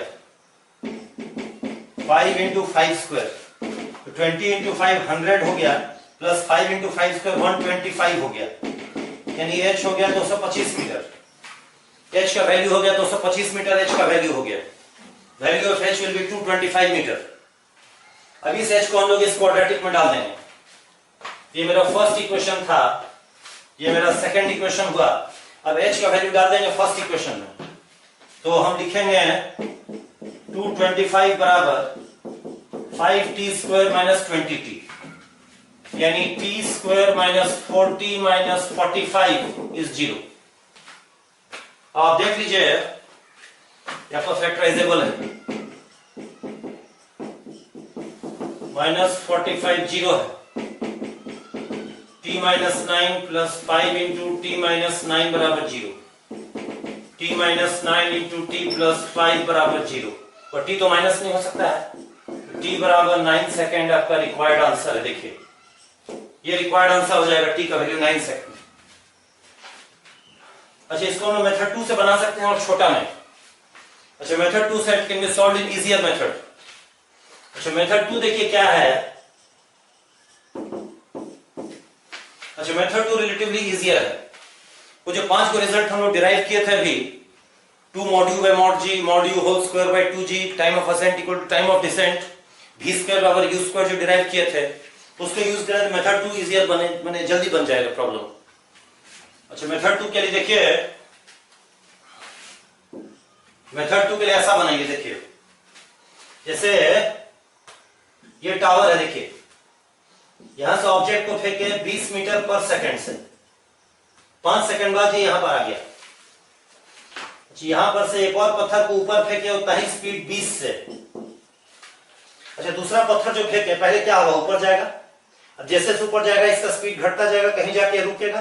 5 इंटू 5 स्क्वायर, तो 20 इंटू 5 100 हो गया, प्लस 5 इंटू 5 स्क्वायर 125 हो गया, यानी h हो गया 225 मीटर। h का वैल्यू हो गया 225 मीटर, h का वैल्यू हो गया, value of h will be 225 metre. अब इस h को हम लोग इस क्वाड्रेटिक में डाल देंगे। ये मेरा फर्स्ट इक्वेशन था, ये मेरा सेकंड इक्वेशन हुआ। अब h का वैल्यू डाल देंगे फर्स्ट इक्वेशन में, तो हम लिखेंगे 225 बराबर 5t स्क्वायर माइनस 20t, यानी t square minus 40 minus 45 is 0। आप देख लीजिए, यहाँ पर फैक्टराइजेबल है, माइनस 45 जीरो है, t minus 9 plus 5 into T minus 9 बराबर 0, t minus 9 into T plus 5 बराबर 0, और t तो माइनस नहीं हो सकता है, t बराबर 9 सेकेंड आपका रिक्वायर्ड आंसर है। देखिए, ये रिक्वायर्ड आंसर हो जाएगा, t का वैल्यू 9 सेकेंड। अच्छा, इसको हम मेथड 2 से बना सकते हैं और छोटा में। अच्छा, मेथड 2 से it can be solved in easier method. अच्छा, मेथड 2 देखिए क्या है। अच्छा, मेथड 2 रिलेटिवली इजियर है। वो जो 5 को रिजल्ट हम लोग डिराइव किए थे अभी, 2 mod u by mod g, mod u whole square by 2g, time of ascent equal to time of descent, v square बराबर u स्क्वायर, जो डिराइव किए थे, उसको यूज करें तो मेथड 2 इजियर बने जल्दी बन जाएगा प्रॉब्लम। अच्छा, मेथड 2 के लिए देखिए, मेथड 2 के लिए ऐसा बनाइए। देखिए, जैसे ये टावर है, देखिए यहां से ऑब्जेक्ट को फेंके 20 मीटर पर सेकंड से, 5 सेकंड बाद ये यहां पर आ गया। यहां पर से एक और पत्थर को ऊपर फेंके, उतना ही स्पीड 20 से। अच्छा, दूसरा पत्थर जो फेंके, पहले क्या होगा, ऊपर जाएगा, अब जैसे ऊपर जाएगा इसका स्पीड घटता जाएगा, कहीं जाके रुकेगा,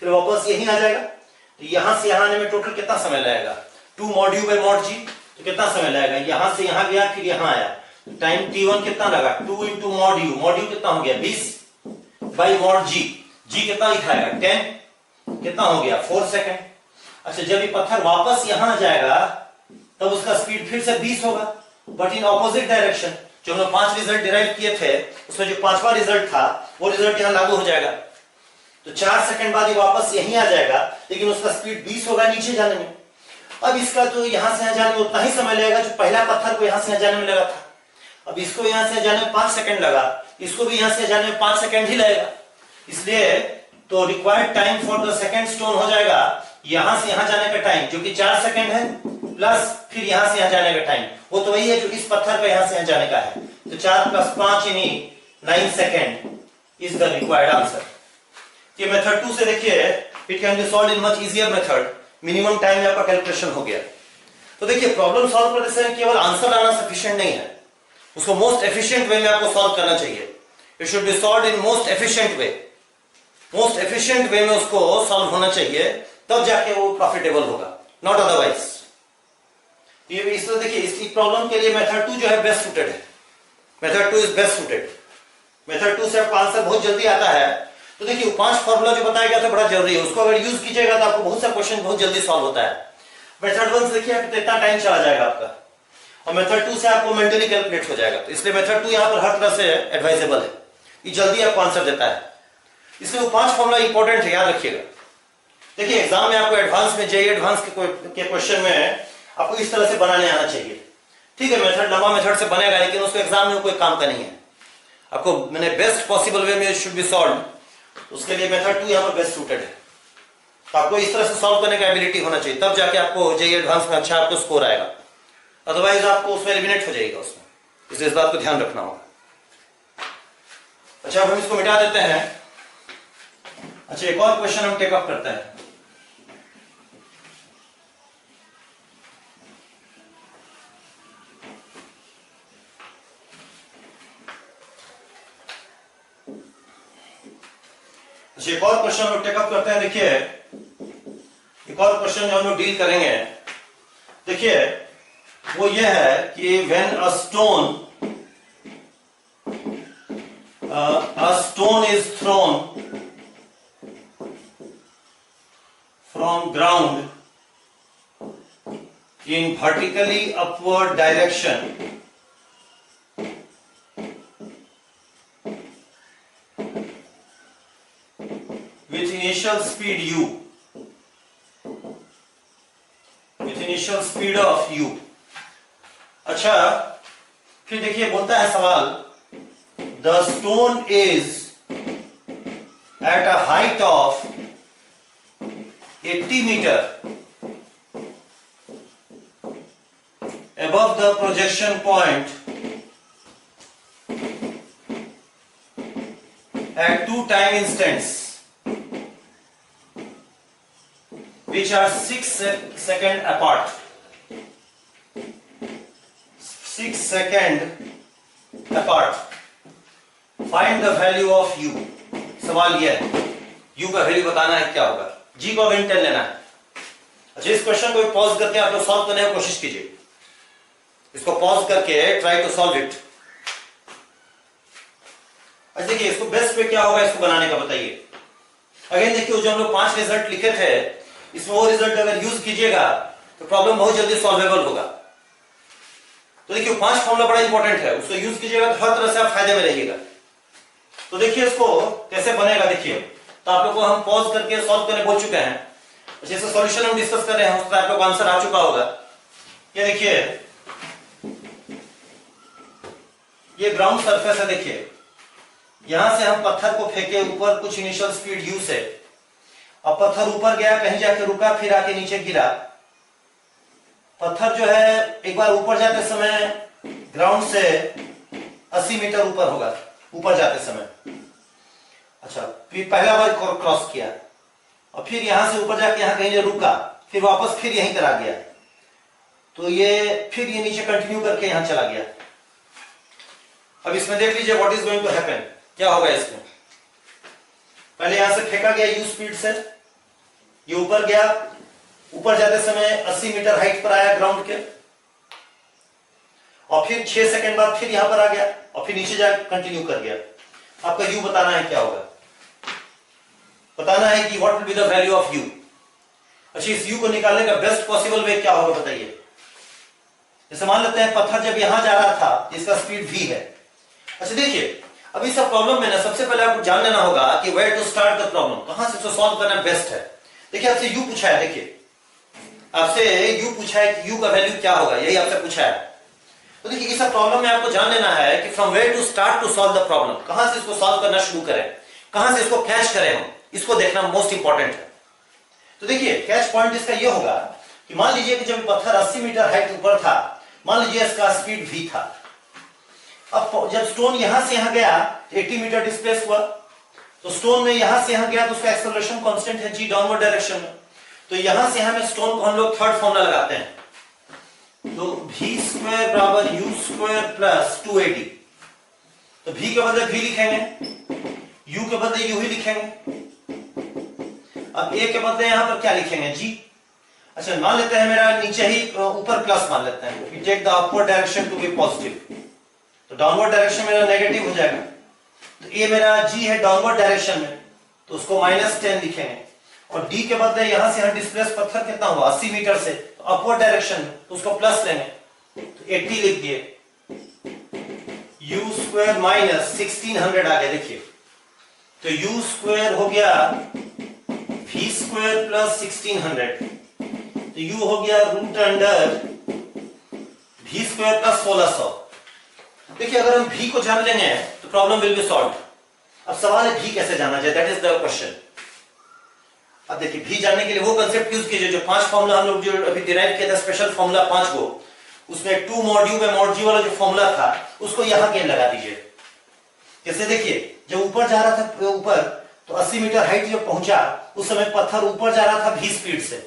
फिर वापस यहीं आ जाएगा। तो यहां से यहां आने में टोटल कितना समय लगेगा, 2 mod u by mod g, तो कितना समय लगेगा, यहां से यहां गया फिर यहां आया, टाइम t1 कितना लगा, 2 इंटू mod u कितना हो गया 20 बाई mod g, g कितना दिखाएगा 10, कितना हो गया 4 सेकंड। अच्छा, जब ये पत्थर वापस यहां जाएगा तब उसका स्पीड फिर से 20 होगा, बट इन ऑपोजिट डायरेक्शन। जो हमने 5 रिजल्ट डिराइव किए थे, उसमें जो 5वां रिजल्ट था वो रिजल्ट यहां लागू हो जाएगा, तो 4 सेकंड बाद ये वापस यहीं आ जाएगा, लेकिन उसका स्पीड 20 होगा नीचे जाने में। अब इसका तो यहां से यहां जाने में उतना ही समय लगेगा जो पहला पत्थर को यहां से यहां जाने में लगा था। अब इसको यहां से जाने में 5 सेकंड लगा, इसको भी यहां से जाने में 5 सेकंड ही लगेगा। इसलिए तो required time for the second stone हो जाएगा यहां से यहां जाने का टाइम, जो कि 4 सेकंड है, प्लस फिर यहां से यहां जाने का टाइम, वो तो वही है जो इस पत्थर का यहां से यहां जाने का है। तो 4 + 5 यानी 9 second is the required answer. ये मेथड 2 से देखिए, it can be solved in much easier method, minimum time में आपका कैलकुलेशन हो गया। तो देखिए, प्रॉब्लम सॉल्व करने से केवल आंसर आना सफिशिएंट नहीं है, उसको मोस्ट एफिशिएंट वे में आपको सॉल्व करना चाहिए। It should be solved in most efficient way, most efficient way में उसको सॉल्व होना चाहिए, तब जाके वो प्रॉफिटेबल होगा, नॉट अदरवाइज। ये इसलिए देखिए, इस प्रॉब्लम के लिए मेथड 2 जो है बेस्ट सूटेड है, method 2 is best suited. Method 2 से आपका आंसर बहुत जल्दी आता है, तो देखिए 5 फॉर्मूला जो बताया गया था बड़ा जरूरी है, उसको अगर यूज कीजिएगा तो आपको बहुत सा क्वेश्चन बहुत जल्दी सॉल्व होता है। मेथड 1 से देखिए तो इतना टाइम चला जाएगा आपका, और मेथड 2 से आपको मेंटली कैलकुलेट हो जाएगा, तो इसलिए मेथड 2 यहाँ पर हर तरह से एडवाइजेबल है, ये जल्दी आपको आंसर देता है। इसमें वो 5 फॉर्मूला इंपॉर्टेंट है, याद रखिएगा। देखिए एग्जाम में आपको एडवांस में जेईई एडवांस के क्वेश्चन में आपको इस तरह से बनाने आना चाहिए। ठीक है, मेथड लंबा मेथड से बनेगा, लेकिन उसको एग्जाम में कोई काम का नहीं है। आपको मैंने बेस्ट पॉसिबल वे में शुड बी सॉल्व, उसके लिए मेथड 2 यहाँ पर बेस्ट सूटेड है। तो आपको इस तरह से सॉल्व करने का एबिलिटी होना चाहिए, तब जाके आपको जेईई एडवांस में अच्छा आपको स्कोर आएगा, अदरवाइज आपको उसमें एलिमिनेट हो जाएगा उसमें, इसलिए इस बात को ध्यान रखना होगा। अच्छा, अब हम इसको मिटा देते हैं। अच्छा, एक और क्वेश्चन हम टेक अप करते हैं। अच्छा, एक और क्वेश्चन हम टेक अप करते हैं। देखिए एक और क्वेश्चन जो हम लोग डील करेंगे, देखिए वो ये है कि when a stone is throne from ground in vertically upward direction with initial speed u, with initial speed of u। अच्छा, फिर देखिए बोलता है सवाल, the stone is at a height of 80 meter above the projection point at 2 time instants which are 6 seconds apart। 6 seconds apart। Find the value of u। सवाल यह है, u का वैल्यू बताना है क्या होगा, g को अगेन 10 लेना है। अच्छा, इस क्वेश्चन को पॉज करके आप लोग सॉल्व करने की कोशिश कीजिए, इसको पॉज करके ट्राई टू सॉल्व इट। अच्छा देखिए, इसको बेस्ट पे क्या होगा इसको बनाने का बताइए। अगेन देखिए, जो हम लोग 5 रिजल्ट लिखे थे, इसमें वो रिजल्ट अगर यूज कीजिएगा तो प्रॉब्लम बहुत जल्दी सॉल्वेबल होगा। तो देखिए 5 फॉर्मूला बड़ा इंपॉर्टेंट है, उसको यूज कीजिएगा तो हर तरह से आप फायदे में रहिएगा। तो देखिए इसको कैसे बनेगा, देखिए तो आप लोग को हम पॉज करके सॉल्व करने बोल चुके हैं। जैसे सॉल्यूशन हम डिस्कस कर रहे हैं, उसका आप लोग को आंसर आ चुका होगा। ये देखिए, ये ग्राउंड सरफेस है। देखिए यहां से हम पत्थर को फेंके ऊपर कुछ इनिशियल स्पीड u से, अब पत्थर ऊपर गया, कहीं जाके रुका, फिर आके नीचे गिरा। पत्थर जो है एक बार ऊपर जाते समय ग्राउंड से 80 मीटर ऊपर होगा, ऊपर जाते समय। अच्छा, फिर पहला बार क्रॉस किया, और फिर यहां से ऊपर जाके यहां कहीं रुका, फिर वापस फिर यहीं पर आ गया, तो ये फिर ये नीचे कंटिन्यू करके यहां चला गया। अब इसमें देख लीजिए what is going to happen, क्या होगा इसमें। पहले यहां से फेंका गया u स्पीड से, ये ऊपर गया, ऊपर जाते समय 80 मीटर हाइट पर आया ग्राउंड के, और फिर 6 सेकंड बाद फिर यहां पर आ गया, और फिर नीचे जाकर कंटिन्यू कर गया। आपका u बताना है क्या होगा, बताना है कि what will be the value of u। अच्छा, इस u को निकालने का बेस्ट पॉसिबल वे क्या होगा बताइए। जैसे मान लेते हैं पत्थर जब यहां जा रहा था, इसका स्पीड v है। अच्छा देखिए, अब इस प्रॉब्लम में ना सबसे पहले आपको जान लेना होगा कि where to start the problem, कहां से इसको सॉल्व करना बेस्ट है। देखिए आपसे u पूछा है, देखिए आपसे u पूछा है कि u का वैल्यू क्या होगा, यही आपसे पूछा है। तो देखिए इस प्रॉब्लम में आपको जान लेना है कि from where to start to solve the problem, कहां से इसको सॉल्व करना शुरू करें, कहां से इसको कैच करें हम, इसको देखना मोस्ट इंपॉर्टेंट है। तो देखिए कैच पॉइंट इसका यह होगा कि मान लीजिए कि जब पत्थर 80 मीटर हाइट ऊपर था, मान लीजिए इसका स्पीड v था। अब जब स्टोन यहां से यहां गया, 80 मीटर डिस्प्लेस हुआ, तो स्टोन में यहां से यहां गया तो उसका एक्सेलरेशन कांस्टेंट है g डाउनवर्ड डायरेक्शन में। तो यहां से यहां में स्टोन को हम लोग थर्ड फॉर्मूला लगाते हैं, तो v स्क्वायर बराबर u स्क्वायर प्लस 2ad। तो v के बदले v लिखेंगे, u के बदले u ही लिखेंगे, अब a के बदले यहां पर क्या लिखेंगे g। अच्छा मान लेते हैं मेरा नीचे ही ऊपर प्लस मान लेते हैं, we take the upward direction to be positive, तो डाउनवर्ड डायरेक्शन मेरा नेगेटिव हो जाएगा। तो ये मेरा g है डाउनवर्ड डायरेक्शन में, तो उसको -10 लिखेंगे, और d के बदले यहां से डिस्प्लेस पत्थर कितना हुआ 80 मीटर से, तो अपवर्ड डायरेक्शन में, तो उसको प्लस लेंगे, तो 80 लिख दिए, u स्क्वायर माइनस 1600 आ गया। देखिए तो u स्क्वायर हो गया v स्क्वायर प्लस 1600, तो u हो गया root under v square plus 1600। देखिए अगर हम v को जान लेंगे तो प्रॉब्लम विल बी सॉल्व। अब सवाल है v कैसे जाना जाए, दैट इज द क्वेश्चन। अब देखिए v जानने के लिए वो कांसेप्ट यूज कीजिए जो 5 फार्मूला हम लोग जो अभी डिराइव किया था, स्पेशल फार्मूला 5 को, उसमें 2 mod u by mod g वाला जो फार्मूला था उसको यहां के लगा दीजिए। जैसे देखिए जब ऊपर जा रहा था ऊपर, तो 80 मीटर हाइट जब पहुंचा उस समय पत्थर ऊपर जा रहा था v स्पीड से।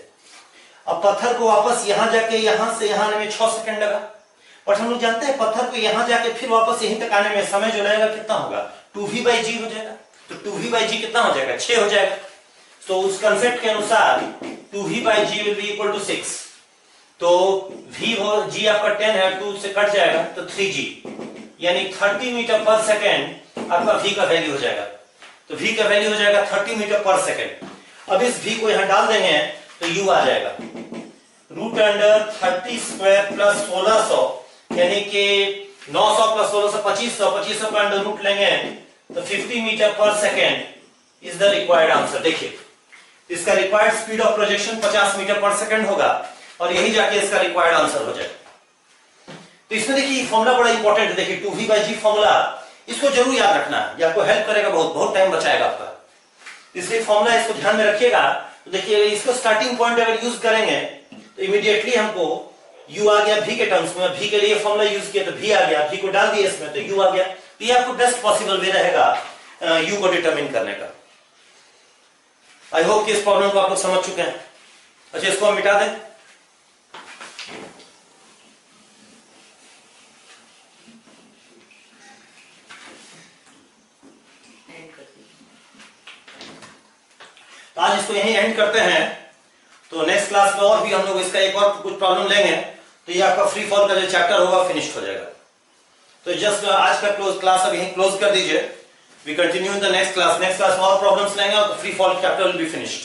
अब पत्थर को वापस यहां जाके यहां से यहां आने में 6 सेकंड लगा, बट हम लोग जानते हैं पत्थर को यहां जाके फिर वापस यहीं तक आने में समय जो लगेगा कितना होगा, 2v/g हो जाएगा। तो 2v/g कितना हो जाएगा, 6 हो जाएगा। तो उस कंसेप्ट के अनुसार 2v/g will be equal to 6। तो v हो g आपका 10 है, 2 से कट जाएगा तो 3g, यानी 30 मीटर पर सेकेंड आपका v का वैल्यू हो जाएगा। तो v का वैल्यू हो जाएगा 30 मीटर पर सेकेंड। अब इस v को यहां डाल देंगे तो u आ जाएगा रूट अंडर 30 स्क्वायर प्लस 1600, यानी कि 900 प्लस 1600 2500, 2500 का अंडर रूट लेंगे तो 50 मीटर पर second is the required answer. देखिए इसका required speed of projection 50 metre पर सेकेंड होगा, और यही जाके इसका रिक्वायर्ड आंसर हो जाएगा। तो इसमें देखिए फॉर्मूला बड़ा इंपॉर्टेंट है, देखिए 2v/g फॉर्मूला, इसको जरूर याद रखना है, ये आपको हेल्प करेगा, बहुत टाइम बचाएगा आपका। इसलिए फॉर्मूला इसको ध्यान में रखिएगा। तो देखिए इसको स्टार्टिंग पॉइंट अगर यूज करेंगे तो इमीडिएटली हमको u आ गया v के टर्म्स में, v के लिए फॉर्मूला यूज किया तो v आ गया, v को डाल दिया इसमें तो u आ गया। तो ये आपको बेस्ट पॉसिबल वे रहेगा u को डिटरमिन करने का। आई होप कि इस प्रॉब्लम को आप लोग समझ चुके हैं। अच्छा इसको हम मिटा दें। तो आज इसको यहीं एंड करते हैं। तो नेक्स्ट क्लास में और भी हम लोग इसका एक और कुछ प्रॉब्लम लेंगे, तो ये आपका फ्री फॉल का जो चैप्टर होगा फिनिश्ड हो जाएगा। तो जस्ट आज का क्लास अब यहीं क्लोज कर दीजिए। We continue in the next class. Next class में और प्रॉब्लम्स लेंगे और free fall chapter will be finished.